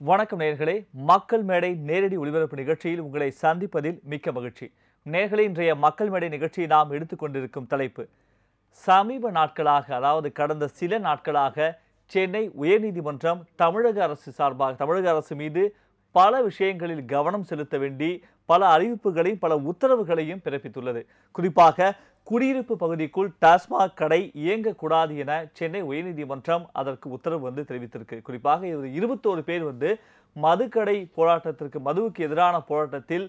வணக்கம் நேயர்களே. மக்கள் மேடை நேரடி ஒளிபரப்பு நிகழ்ச்சியில் உங்களை சந்திப்பதில் மிக்க மகிழ்ச்சி. நேயர்களே, இன்றைய மக்கள் மேடை நிகழ்ச்சியை நாம் எடுத்துக்கொண்டிருக்கும் தலைப்பு, சமீப நாட்களாக, அதாவது கடந்த சில நாட்களாக சென்னை உயர்நீதிமன்றம் தமிழக அரசு மீது பல விஷயங்களில் கவனம் செலுத்த வேண்டி பல அறிவிப்புகளையும் பல உத்தரவுகளையும் பிறப்பித்துள்ளது. குறிப்பாக குடியிருப்பு பகுதிக்குள் டாஸ்மாக் கடை இயங்கக்கூடாது என சென்னை உயர்நீதிமன்றம் அதற்கு உத்தரவு தெரிவித்திருக்கு. குறிப்பாக 21 பேர் மதுக்கடை போராட்டத்திற்கு, மதுவுக்கு எதிரான போராட்டத்தில்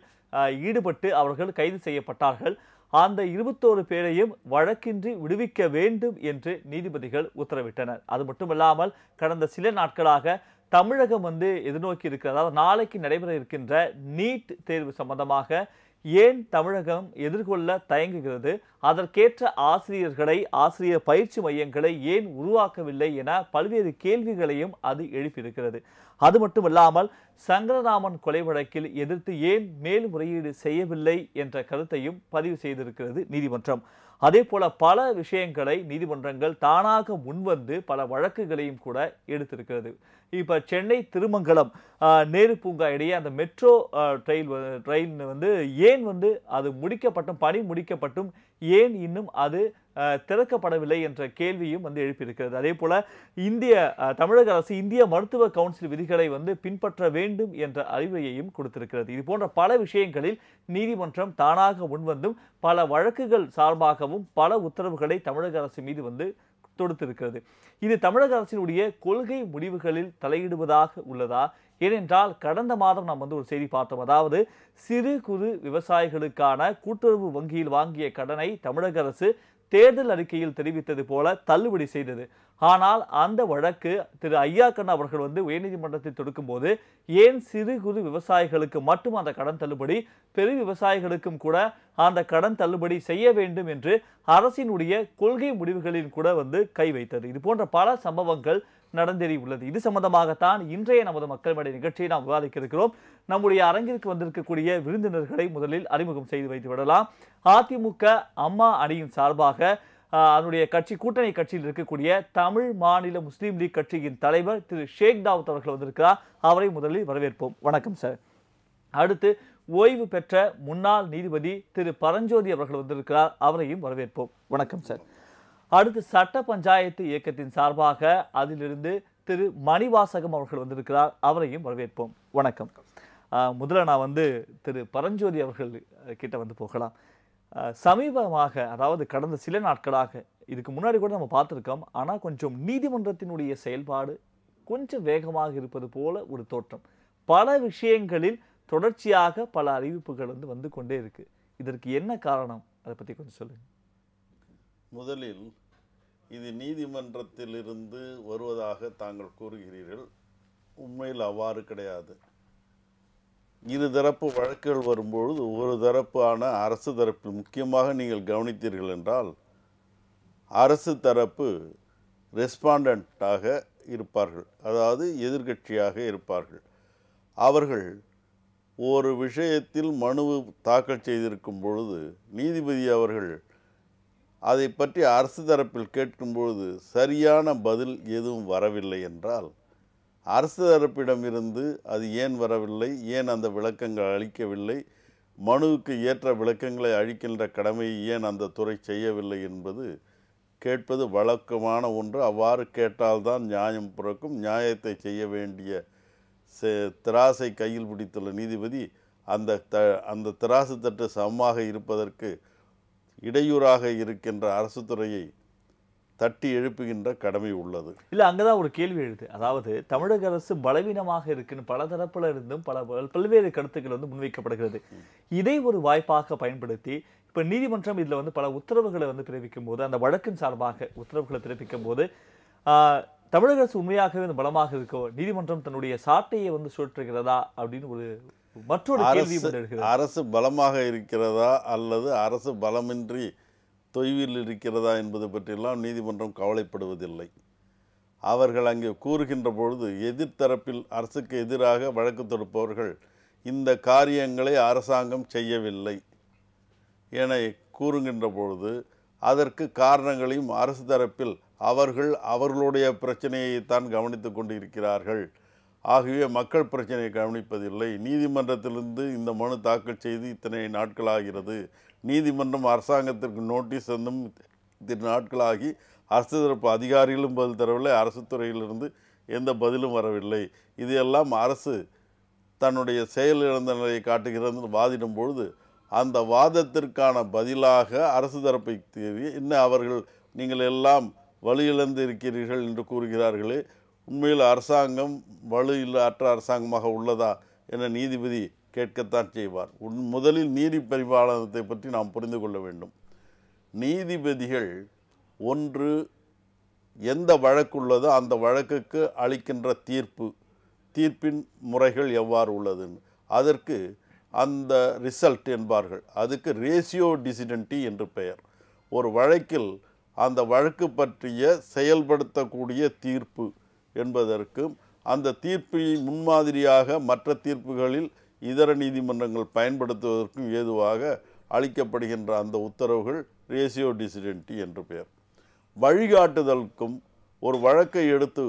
ஈடுபட்டு அவர்கள் கைது செய்யப்பட்டார்கள். அந்த 21 பேரையும் வழக்கின்றி விடுவிக்க வேண்டும் என்று நீதிபதிகள் உத்தரவிட்டனர். அது மட்டுமல்லாமல் கடந்த சில நாட்களாக தமிழகம் எதிர்நோக்கி இருக்கிற, அதாவது நாளைக்கு நடைபெற இருக்கின்ற நீட் தேர்வு சம்பந்தமாக ஏன் தமிழகம் எதிர்கொள்ள தயங்குகிறது, அதற்கேற்ற ஆசிரியர் பயிற்சி மையங்களை ஏன் உருவாக்கவில்லை என பல்வேறு கேள்விகளையும் அது எழுப்பியிருக்கிறது. அது மட்டுமல்லாமல் சங்கரராமன் கொலை வழக்கில் எதிர்த்து ஏன் மேல்முறையீடு செய்யவில்லை என்ற கருத்தையும் பதிவு செய்திருக்கிறது நீதிமன்றம். அதே போல பல விஷயங்களை நீதிமன்றங்கள் தானாக முன்வந்து பல வழக்குகளையும் கூட எடுத்திருக்கிறது. இப்ப சென்னை திருமங்கலம் நேரு பூங்கா இடையே அந்த மெட்ரோ ரயில் ஏன் அது பணி முடிக்கப்பட்டும் ஏன் இன்னும் அது திறக்கப்படவில்லை என்ற கேள்வியும் எழுப்பியிருக்கிறது. அதே போல தமிழக அரசு இந்திய மருத்துவ கவுன்சில் விதிகளை பின்பற்ற வேண்டும் என்ற அறிவுரையையும் கொடுத்திருக்கிறது. இது போன்ற பல விஷயங்களில் நீதிமன்றம் தானாக முன்வந்தும் பல வழக்குகள் சார்பாகவும் பல உத்தரவுகளை தமிழக அரசு மீது தொடுத்திருக்கிறது. இது தமிழக அரசினுடைய கொள்கை முடிவுகளில் தலையிடுவதாக உள்ளதா? ஏனென்றால் கடந்த மாதம் நாம் ஒரு செய்தி பார்த்தோம். அதாவது சிறு குறு விவசாயிகளுக்கான கூட்டுறவு வங்கியில் வாங்கிய கடனை தமிழக அரசு தேர்தல் அறிக்கையில் தெரிவித்தது போல தள்ளுபடி செய்தது. ஆனால் அந்த வழக்கு திரு ஐயாக்கண்ணா அவர்கள் உயர்நீதிமன்றத்தில் தொடுக்கும் போது ஏன் சிறு குறு விவசாயிகளுக்கு மட்டும் அந்த கடன் தள்ளுபடி, பெரு விவசாயிகளுக்கும் கூட அந்த கடன் தள்ளுபடி செய்ய வேண்டும் என்று அரசினுடைய கொள்கை முடிவுகளில் கூட கை வைத்தது. இது போன்ற பல சம்பவங்கள் நடந்தேறி உள்ளது. இது சம்பந்தமாகத்தான் இன்றைய நமது மக்கள் மேடை நிகழ்ச்சியை நாம் விவாதிக்க இருக்கிறோம். நம்முடைய அரங்கிற்கு வந்திருக்கக்கூடிய விருந்தினர்களை முதலில் அறிமுகம் செய்து வைத்து விடலாம். அதிமுக அம்மா அணியின் சார்பாக அதனுடைய கூட்டணி கட்சியில் இருக்கக்கூடிய தமிழ் மாநில முஸ்லீம் லீக் கட்சியின் தலைவர் திரு ஷேக் தாவூத் அவர்கள் வந்திருக்கிறார். அவரை முதலில் வரவேற்போம். வணக்கம் சார். அடுத்து ஓய்வு பெற்ற முன்னாள் நீதிபதி திரு பரஞ்சோதி அவர்கள் வந்திருக்கிறார். அவரையும் வரவேற்போம். வணக்கம் சார். அடுத்து சட்ட பஞ்சாயத்து இயக்கத்தின் சார்பாக அதிலிருந்து திரு மணிவாசகம் அவர்கள் வந்திருக்கிறார். அவரையும் வரவேற்போம். வணக்கம். முதல்ல நான் திரு பரஞ்சோதி அவர்கள் கிட்ட போகலாம். சமீபமாக, அதாவது கடந்த சில நாட்களாக, இதுக்கு முன்னாடி கூட நம்ம பார்த்துருக்கோம், ஆனால் கொஞ்சம் நீதிமன்றத்தினுடைய செயல்பாடு கொஞ்சம் வேகமாக இருப்பது போல ஒரு தோற்றம். பல விஷயங்களில் தொடர்ச்சியாக பல அறிவிப்புகள் வந்து கொண்டே இருக்கு. இதற்கு என்ன காரணம்? அதை பற்றி கொஞ்சம் சொல்லுங்க. முதலில் இது நீதிமன்றத்திலிருந்து வருவதாக தாங்கள் கூறுகிறீர்கள். உண்மையில் அவ்வாறு கிடையாது. இருதரப்பு வழக்குகள் வரும்பொழுது ஒரு தரப்பான அரசு தரப்பில், முக்கியமாக நீங்கள் கவனித்தீர்கள் என்றால், அரசு தரப்பு ரெஸ்பாண்டண்டாக இருப்பார்கள், அதாவது எதிர்கட்சியாக இருப்பார்கள். அவர்கள் ஒரு விஷயத்தில் மனு தாக்கல் செய்திருக்கும் பொழுது நீதிபதி அவர்கள் அதை பற்றி அரசு தரப்பில் கேட்கும்பொழுது சரியான பதில் எதுவும் வரவில்லை என்றால், அரசு தரப்பிடமிருந்து அது ஏன் வரவில்லை, ஏன் அந்த விளக்கங்கள் அளிக்கவில்லை, மனுவுக்கு ஏற்ற விளக்கங்களை அளிக்கின்ற கடமையை ஏன் அந்த துறை செய்யவில்லை என்பது கேட்பது வழக்கமான ஒன்று. அவ்வாறு கேட்டால்தான் நியாயம் பிறக்கும். நியாயத்தை செய்ய வேண்டிய திராசை கையில் பிடித்துள்ள நீதிபதி அந்த திராசு தட்டு சமமாக இருப்பதற்கு இடையூறாக இருக்கின்ற அரசு துறையை தட்டி எழுப்புகின்ற கடமை உள்ளது. இல்லை, அங்கதான் ஒரு கேள்வி எழுது. அதாவது தமிழக அரசு பலவீனமாக இருக்குன்னு பல தரப்புல இருந்தும் பல்வேறு கருத்துக்கள் முன்வைக்கப்படுகிறது. இதை ஒரு வாய்ப்பாக பயன்படுத்தி இப்ப நீதிமன்றம் இதுல பல உத்தரவுகளை பிறப்பிக்கும் போது, அந்த வழக்கின் சார்பாக உத்தரவுகளை பிறப்பிக்கும் போது தமிழக அரசு உண்மையாகவே பலமாக இருக்கோ, நீதிமன்றம் தன்னுடைய சாட்டையை சுழற்றுகிறதா அப்படின்னு ஒரு மற்றொரு கேள்வி. அரசு பலமாக இருக்கிறதா அல்லது அரசு பலமின்றி தொய்வில் இருக்கிறதா என்பது பற்றியெல்லாம் நீதிமன்றம் கவலைப்படுவதில்லை. அவர்கள் அங்கே கூறுகின்ற பொழுது எதிர்த்தரப்பில் அரசுக்கு எதிராக வழக்கு தொடுப்பவர்கள் இந்த காரியங்களை அரசாங்கம் செய்யவில்லை என கூறுகின்ற பொழுது அதற்கு காரணங்களையும் அரசு தரப்பில் அவர்களுடைய பிரச்சனையைத்தான் கவனித்து கொண்டிருக்கிறார்கள், ஆகவே மக்கள் பிரச்சனையை கவனிப்பதில்லை. நீதிமன்றத்திலிருந்து இந்த மனு தாக்கல் செய்து இத்தனை நாட்களாகிறது, நீதிமன்றம் அரசாங்கத்திற்கு நோட்டீஸ் வந்தும் இத்தனை நாட்களாகி அரசு தரப்பு அதிகாரிகளும் பதில் தரவில்லை, அரசு துறையிலிருந்து எந்த பதிலும் வரவில்லை, இதையெல்லாம் அரசு தன்னுடைய செயலிழந்த நிலையை காட்டுகிறது வாதிடும் பொழுது அந்த வாதத்திற்கான பதிலாக அரசு தரப்பை தேவி இன்னும் அவர்கள் நீங்கள் எல்லாம் வலுயிழந்து இருக்கிறீர்கள் என்று கூறுகிறார்களே, உண்மையில் அரசாங்கம் வலுயில்லற்ற அரசாங்கமாக உள்ளதா என நீதிபதி கேட்கத்தான் செய்வார். முதலில் நீதி பரிபாலனத்தை பற்றி நாம் புரிந்து கொள்ள வேண்டும். நீதிபதிகள் ஒன்று எந்த வழக்குள்ளதோ அந்த வழக்குக்கு அளிக்கின்ற தீர்ப்பின் முறைகள் எவ்வாறு உள்ளதுன்னு அதற்கு அந்த ரிசல்ட் என்பார்கள். அதுக்கு ரேஷியோ டிசிடென்டி என்று பெயர். ஒரு வழக்கில் அந்த வழக்கு பற்றிய செயல்படுத்தக்கூடிய தீர்ப்பு என்பதற்கும் அந்த தீர்ப்பை முன்மாதிரியாக மற்ற தீர்ப்புகளில் இதர நீதிமன்றங்கள் பயன்படுத்துவதற்கும் ஏதுவாக அளிக்கப்படுகின்ற அந்த உத்தரவுகள் ரேஷியோ டிசிடென்டி என்று பெயர். வழிகாட்டுதலுக்கும் ஒரு வழக்கை எடுத்து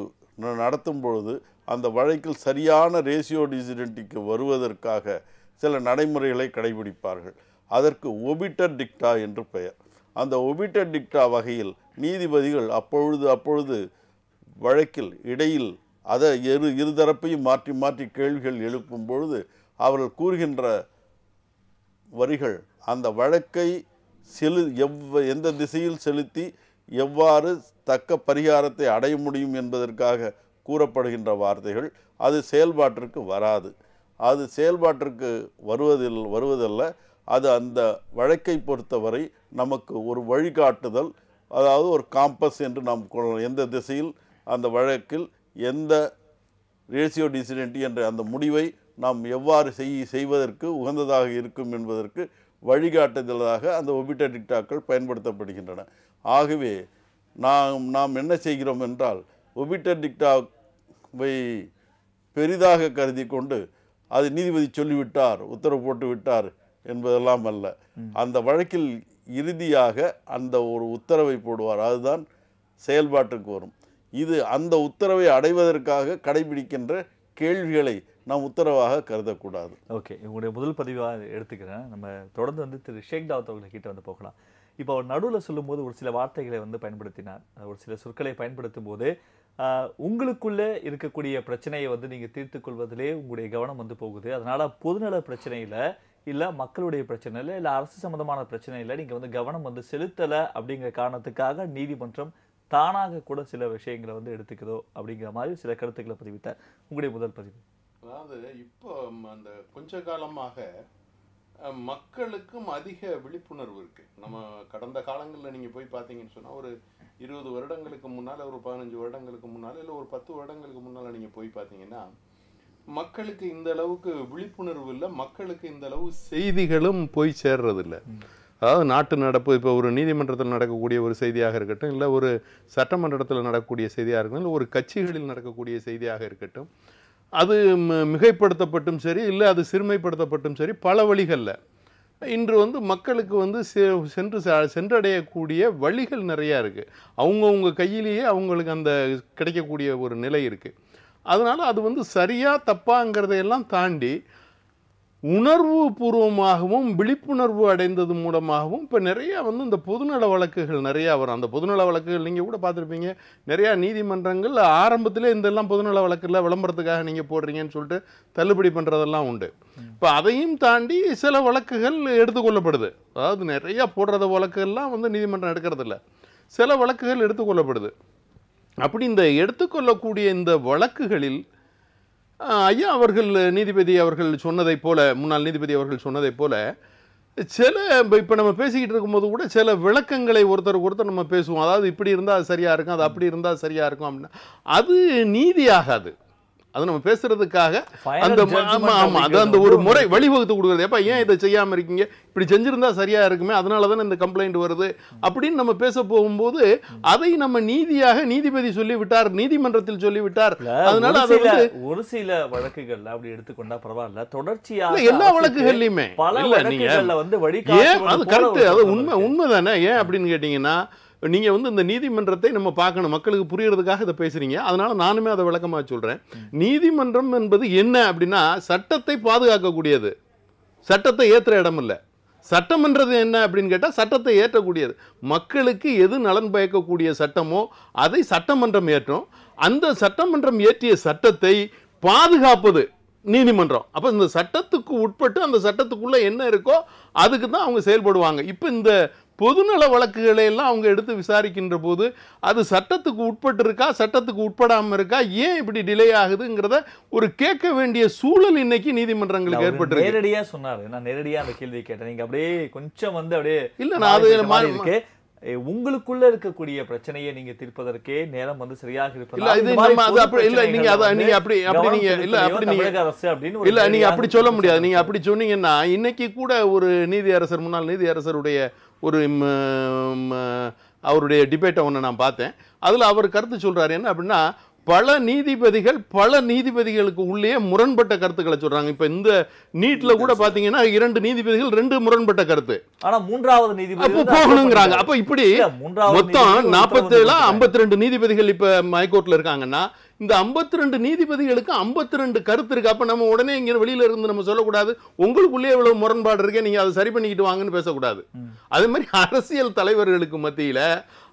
நடத்தும் பொழுது அந்த வழக்கில் சரியான ரேஷியோ டிசிடென்டிக்கு வருவதற்காக சில நடைமுறைகளை கடைபிடிப்பார்கள். அதற்கு ஒபிட்டர் டிக்டா என்று பெயர். அந்த ஒபிட்டர் டிக்டா வகையில் நீதிபதிகள் அப்பொழுது வழக்கில் இடையில் அதை இருதரப்பையும் மாற்றி மாற்றி கேள்விகள் எழுப்பும் பொழுது அவர்கள் கூறுகின்ற வரிகள் அந்த வழக்கை எந்த திசையில் செலுத்தி எவ்வாறு தக்க பரிகாரத்தை அடைய முடியும் என்பதற்காக கூறப்படுகின்ற வார்த்தைகள் அது செயல்பாட்டிற்கு வராது. அது செயல்பாட்டிற்கு வருவதல்ல. அது அந்த வழக்கை பொறுத்தவரை நமக்கு ஒரு வழிகாட்டுதல், அதாவது ஒரு காம்பஸ் என்று நாம் எந்த திசையில் அந்த வழக்கில் எந்த ரேஷியோ டிசிடென்டி என்ற அந்த முடிவை நாம் எவ்வாறு செய்வதற்கு உகந்ததாக இருக்கும் என்பதற்கு வழிகாட்டுதலாக அந்த ஒபிட்டர் டிக்டாக்கள் பயன்படுத்தப்படுகின்றன. ஆகவே நாம் என்ன செய்கிறோம் என்றால் ஒபிட்டர் டிக்டாவை பெரிதாக கருதி கொண்டு அது நீதிபதி சொல்லிவிட்டார், உத்தரவு போட்டு விட்டார் என்பதெல்லாம் அல்ல. அந்த வழக்கில் இறுதியாக அந்த ஒரு உத்தரவை போடுவார், அதுதான் செயல்பாட்டுக்கு வரும். இது அந்த உத்தரவை அடைவதற்காக கடைபிடிக்கின்ற கேள்விகளை நாம் உத்தரவாக கருதக்கூடாது. ஓகே, உங்களுடைய முதல் பதிவாக எடுத்துக்கிறேன். நம்ம தொடர்ந்து திரு ஷேக் தாவூத் அவர்கிட்ட போகலாம். இப்போ அவர் நடுவில் சொல்லும்போது ஒரு சில வார்த்தைகளை பயன்படுத்தினார். ஒரு சில சொற்களை பயன்படுத்தும் போது உங்களுக்குள்ளே இருக்கக்கூடிய பிரச்சனையை நீங்கள் தீர்த்து கொள்வதிலே உங்களுடைய கவனம் போகுது. அதனால பொதுநல பிரச்சனையில் இல்லை மக்களுடைய பிரச்சனையில் இல்லை அரசு சம்பந்தமான பிரச்சனையில் நீங்கள் கவனம் செலுத்தலை அப்படிங்கிற காரணத்துக்காக நீதிமன்றம் தானாக கூட சில விஷயங்களை எடுத்துக்குதோ அப்படிங்கிற மாதிரி சில கருத்துக்களை பதிவிட்டார். உங்களுடைய முதல் பதிவு. அதாவது இப்போ அந்த கொஞ்ச காலமாக மக்களுக்கும் அதிக விழிப்புணர்வு இருக்கு. நம்ம கடந்த காலங்களில் நீங்க போய் பார்த்தீங்கன்னு சொன்னா ஒரு 20 வருடங்களுக்கு முன்னால, ஒரு 15 வருடங்களுக்கு முன்னால, இல்லை ஒரு 10 வருடங்களுக்கு முன்னால நீங்க போய் பார்த்தீங்கன்னா மக்களுக்கு இந்த அளவுக்கு விழிப்புணர்வு இல்லை, மக்களுக்கு இந்த அளவு செய்திகளும் போய் சேர்றது இல்லை. அதாவது நாட்டு நடப்பு, இப்போ ஒரு நீதிமன்றத்தில் நடக்கக்கூடிய ஒரு செய்தியாக இருக்கட்டும், இல்லை ஒரு சட்டமன்றத்தில் நடக்கக்கூடிய செய்தியாக இருக்கட்டும், இல்லை ஒரு கட்சிகளில் நடக்கக்கூடிய செய்தியாக இருக்கட்டும், அது மிகைப்படுத்தப்பட்டும் சரி, இல்லை அது சிறுமைப்படுத்தப்பட்டும் சரி, பல வழிகளில் இன்று மக்களுக்கு சென்றடையக்கூடிய வழிகள் நிறையா இருக்குது. அவங்கவுங்க கையிலேயே அவங்களுக்கு அந்த கிடைக்கக்கூடிய ஒரு நிலை இருக்குது. அதனால் அது சரியா தப்பாங்கிறதையெல்லாம் தாண்டி உணர்வு பூர்வமாகவும் விழிப்புணர்வு அடைந்தது மூலமாகவும் இப்போ நிறையா இந்த பொதுநல வழக்குகள் நிறையா வரும். அந்த பொதுநல வழக்குகள் நீங்கள் கூட பார்த்துருப்பீங்க, நிறையா நீதிமன்றங்கள் ஆரம்பத்திலே இதெல்லாம் பொதுநல வழக்கில் விளம்பரத்துக்காக நீங்கள் போடுறீங்கன்னு சொல்லிட்டு தள்ளுபடி பண்ணுறதெல்லாம் உண்டு. இப்போ அதையும் தாண்டி சில வழக்குகள் எடுத்துக்கொள்ளப்படுது. அதாவது நிறையா போடுறத வழக்குகள்லாம் நீதிமன்றம் எடுக்கிறதில்ல, சில வழக்குகள் எடுத்துக்கொள்ளப்படுது. அப்படி இந்த எடுத்துக்கொள்ளக்கூடிய இந்த வழக்குகளில் ஐயா அவர்கள் நீதிபதி அவர்கள் சொன்னதை போல, முன்னாள் நீதிபதி அவர்கள் சொன்னதை போல சில இப்போ நம்ம பேசிக்கிட்டு இருக்கும்போது கூட சில விளக்கங்களை ஒருத்தருக்கு ஒருத்தர் நம்ம பேசுவோம். அதாவது இப்படி இருந்தால் அது சரியாக இருக்கும், அது அப்படி இருந்தால் சரியாக இருக்கும் அப்படின்னா அது நீதி ஆகாது. அது நம்ம பேசுறதுக்காக அந்த ஒரு முறை வழிவகுத்து கொடுக்குறது. எப்போ ஏன் இதை செய்யாமல் இருக்கீங்க, இப்படி செஞ்சிருந்தா சரியா இருக்குமே, அதனால தானே இந்த கம்ப்ளைண்ட் வருது அப்படின்னு நம்ம பேச போகும்போது அதை நம்ம நீதியாக நீதிபதி சொல்லிவிட்டார், நீதிமன்றத்தில் சொல்லிவிட்டார். அதனால ஒரு சில வழக்குகள்ல அப்படி எடுத்துக்கொண்டா பரவாயில்ல, தொடர்ச்சியாக எல்லா வழக்குகள்லையுமே பல வழக்குகள்ல ஏன் அது கரெக்ட், அது உண்மைதானே. ஏன் அப்படின்னு கேட்டீங்கன்னா நீங்கள் வந்து இந்த நீதிமன்றத்தை நம்ம பார்க்கணும், மக்களுக்கு புரியறதுக்காக இதை பேசுகிறீங்க, அதனால் நானுமே அதை விளக்கமாக சொல்கிறேன். நீதிமன்றம் என்பது என்ன அப்படின்னா சட்டத்தை பாதுகாக்கக்கூடியது, சட்டத்தை ஏற்றுற இடம் இல்லை. சட்டமன்றது என்ன அப்படின்னு கேட்டால் சட்டத்தை ஏற்றக்கூடியது. மக்களுக்கு எது நலன் பயக்கக்கூடிய சட்டமோ அதை சட்டமன்றம் ஏற்றும். அந்த சட்டமன்றம் இயற்றிய சட்டத்தை பாதுகாப்பது நீதிமன்றம். அப்போ இந்த சட்டத்துக்கு உட்பட்டு அந்த சட்டத்துக்குள்ளே என்ன இருக்கோ அதுக்கு தான் அவங்க செயல்படுவாங்க. இப்போ இந்த பொதுநல வழக்குகளை எல்லாம் அவங்க எடுத்து விசாரிக்கின்ற போது அது சட்டத்துக்கு உட்பட்டு இருக்கா, சட்டத்துக்கு உட்படாமல் இருக்கா, ஏன் இப்படி டிலே ஆகுதுங்கிறத ஒரு கேட்க வேண்டிய சூழல் இன்னைக்கு நீதிமன்றங்களுக்கு ஏற்பட்டு. நேரடியா சொன்னாரு, நான் நேரடியா அந்த கேள்வி கேட்டேன். நீங்க அப்படியே கொஞ்சம் வந்து அப்படியே இல்ல நான் அது இருக்கு, உங்களுக்குள்ள இருக்கக்கூடிய பிரச்சனையை நீங்க தீர்ப்பதற்கே நேரம் வந்து சரியாக இருப்பது இல்ல. இது நம்ம அது அப்படி இல்ல, நீங்க அத நீங்க அப்படி நீங்க இல்ல அப்படி நீங்க அரசு அப்படின்னு இல்ல நீங்க அப்படி சொல்ல முடியாது. நீங்க அப்படி சொன்னீங்கன்னா இன்னைக்கு கூட ஒரு நீதியரசர், முன்னாள் நீதியரசருடைய ஒரு அவருடைய டிபேட்டை ஒன்று நான் பார்த்தேன். அதில் அவர் கருத்து சொல்றாரு என்ன அப்படின்னா, பல நீதிபதிகளுக்கு உள்ளே முரண்பட்ட கருத்துக்களை சொல்றாங்க. இப்ப இந்த நீட்ல கூட பாத்தீங்கன்னா 2 நீதிபதிகள் 2 முரண்பட்ட கருத்து, ஆனா 3வது நீதிபதி போகணுங்கிறாங்க. அப்ப இப்படி மொத்தம் 47 52 நீதிபதிகள் இப்ப ஹைகோர்ட்ல இருக்காங்கன்னா இந்த 52 நீதிபதிகளுக்கு 52 கருத்து இருக்கு. அப்ப நம்ம உடனே இங்க வெளியில இருந்து நம்ம சொல்லக்கூடாது உங்களுக்குள்ளே இவ்வளவு முரண்பாடு இருக்கே, நீங்க அதை சரி பண்ணிக்கிட்டு வாங்கன்னு பேசக்கூடாது. அதே மாதிரி அரசியல் தலைவர்களுக்கு மத்தியில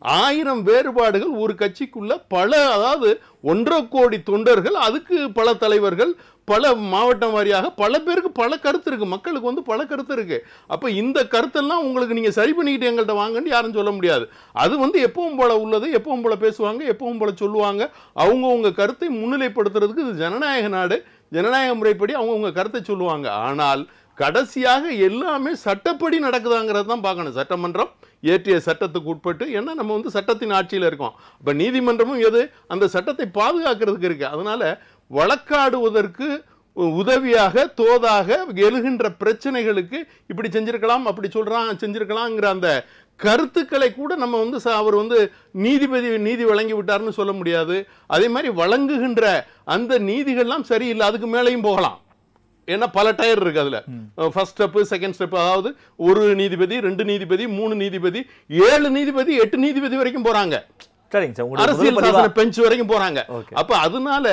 1000 வேறுபாடுகள் ஒரு கட்சிக்குள்ள, பல அதாவது 1.5 கோடி தொண்டர்கள், அதுக்கு பல தலைவர்கள், பல மாவட்டம் வாரியாக பல பேருக்கு பல கருத்து இருக்கு, மக்களுக்கு வந்து பல கருத்து இருக்கு. அப்ப இந்த கருத்தெல்லாம் உங்களுக்கு நீங்க சரி பண்ணிக்கிட்டு எங்கள்கிட்ட வாங்கன்னு யாரும் சொல்ல முடியாது. அது வந்து எப்பவும் போல உள்ளது, எப்பவும் போல பேசுவாங்க, எப்பவும் போல சொல்லுவாங்க. அவங்கவுங்க கருத்தை முன்னிலைப்படுத்துறதுக்கு இது ஜனநாயக நாடு, ஜனநாயக முறைப்படி அவங்கவுங்க கருத்தை சொல்லுவாங்க. ஆனால் கடைசியாக எல்லாமே சட்டப்படி நடக்குதாங்கிறது தான் பார்க்கணும். சட்டமன்றம் இயற்றிய சட்டத்துக்கு உட்பட்டு, ஏன்னா நம்ம வந்து சட்டத்தின் ஆட்சியில் இருக்கோம். இப்போ நீதிமன்றமும் எது அந்த சட்டத்தை பாதுகாக்கிறதுக்கு இருக்கு. அதனால வழக்காடுவதற்கு உதவியாக தோதாக எழுகின்ற பிரச்சனைகளுக்கு இப்படி செஞ்சிருக்கலாம், அப்படி செஞ்சிருக்கலாம்ங்கிற அந்த கருத்துக்களை கூட நம்ம வந்து அவர் வந்து நீதி வழங்கி விட்டார்னு சொல்ல முடியாது. அதே மாதிரி வழங்குகின்ற அந்த நீதிகள்லாம் சரியில்லை, அதுக்கு மேலேயும் போகலாம். ஏன்னா பல டயர் இருக்கு அதுல. ஃபர்ஸ்ட் ஸ்டெப், செகண்ட் ஸ்டெப், அதாவது 1 நீதிபதி, 2 நீதிபதி, 3 நீதிபதி, 7 நீதிபதி, 8 நீதிபதி வரைக்கும் போறாங்க. அரசியல் சாசன பெஞ்ச் வரைக்கும் போறாங்க. அப்ப அதனால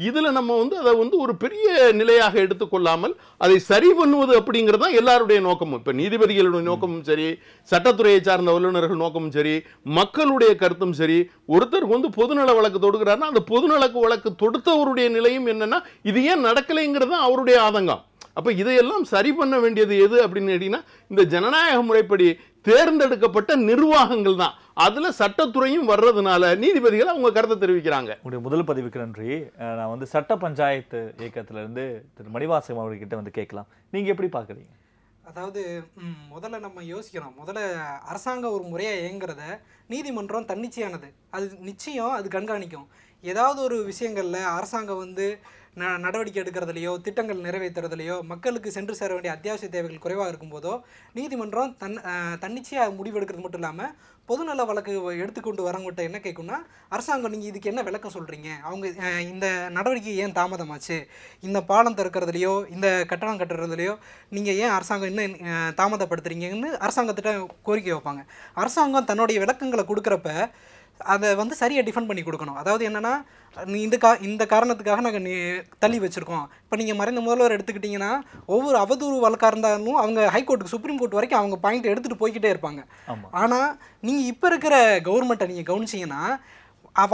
இதுல நம்ம வந்து அதை வந்து ஒரு பெரிய நிலையாக எடுத்துக்கொள்ளாமல் அதை சரி பண்ணுவது அப்படிங்கிறது எல்லாருடைய நோக்கமும். இப்ப நீதிபதிகளுடைய நோக்கமும் சரி, சட்டத்துறையை சார்ந்த வல்லுநர்கள் நோக்கமும் சரி, மக்களுடைய கருத்தும் சரி. ஒருத்தருக்கு வந்து பொதுநல வழக்கு தொடுக்கிறாருன்னா அந்த பொதுநல வழக்கு தொடுத்தவருடைய நிலையும் என்னன்னா இது ஏன் நடக்கலைங்கிறது அவருடைய ஆதங்கம். அப்ப இதையெல்லாம் சரி பண்ண வேண்டியது எது அப்படின்னு கேட்டீங்கன்னா இந்த ஜனநாயக முறைப்படி தேர்ந்தெடுக்கப்பட்ட நிர்வாகங்கள் தான். அதுல சட்டத்துறையும் வர்றதுனால நீதிபதிகள் அவங்க கருத்தை தெரிவிக்கிறாங்க. உங்களுடைய முதல் பதிவுக்கு நன்றி. நான் வந்து சட்ட பஞ்சாயத்து இயக்கத்துல இருந்து திரு மணிவாசகம் அவர்கிட்ட வந்து கேட்கலாம், நீங்க எப்படி பாக்குறீங்க? அதாவது முதல்ல நம்ம யோசிக்கணும், முதல்ல அரசாங்கம் ஒரு முறையாக இயங்குறத நீதிமன்றம் தன்னிச்சையானது, அது நிச்சயம் அது கண்காணிக்கும். ஏதாவது ஒரு விஷயங்களில் அரசாங்கம் வந்து நடவடிக்கை எடுக்கிறதுலையோ திட்டங்கள் நிறைவேற்றுறதுலையோ மக்களுக்கு சென்று சேர வேண்டிய அத்தியாவசிய தேவைகள் குறைவாக இருக்கும்போதோ நீதிமன்றம் தன்னிச்சையாக முடிவெடுக்கிறது மட்டும் இல்லாமல் பொதுநல வழக்கு எடுத்துக்கொண்டு வரவங்கிட்ட என்ன கேட்கும்னா, அரசாங்கம் நீங்கள் இதுக்கு என்ன விளக்கம் சொல்கிறீங்க, அவங்க இந்த நடவடிக்கை ஏன் தாமதமாச்சு, இந்த பாலம் திறக்கிறதுலையோ இந்த கட்டணம் கட்டுறதுலையோ நீங்கள் ஏன் அரசாங்கம் இன்னும் தாமதப்படுத்துறீங்கன்னு அரசாங்கத்திட்ட கோரிக்கை வைப்பாங்க. அரசாங்கம் தன்னுடைய விளக்கங்களை கொடுக்குறப்ப அதை வந்து சரியாக டிஃபெண்ட் பண்ணி கொடுக்கணும். அதாவது என்னென்னா, இந்த காரணத்துக்காக நாங்கள் தள்ளி வச்சுருக்கோம். இப்போ நீங்கள் மறைந்த முதல்வர் எடுத்துக்கிட்டிங்கன்னா ஒவ்வொரு அவதூறு வழக்காக இருந்தாலும் அவங்க ஹைகோர்ட்டுக்கு சுப்ரீம் கோர்ட் வரைக்கும் அவங்க பாயிண்ட் எடுத்துகிட்டு போய்கிட்டே இருப்பாங்க. ஆனால் நீங்கள் இப்போ இருக்கிற கவர்மெண்ட்டை நீங்கள் கவனிச்சிங்கன்னா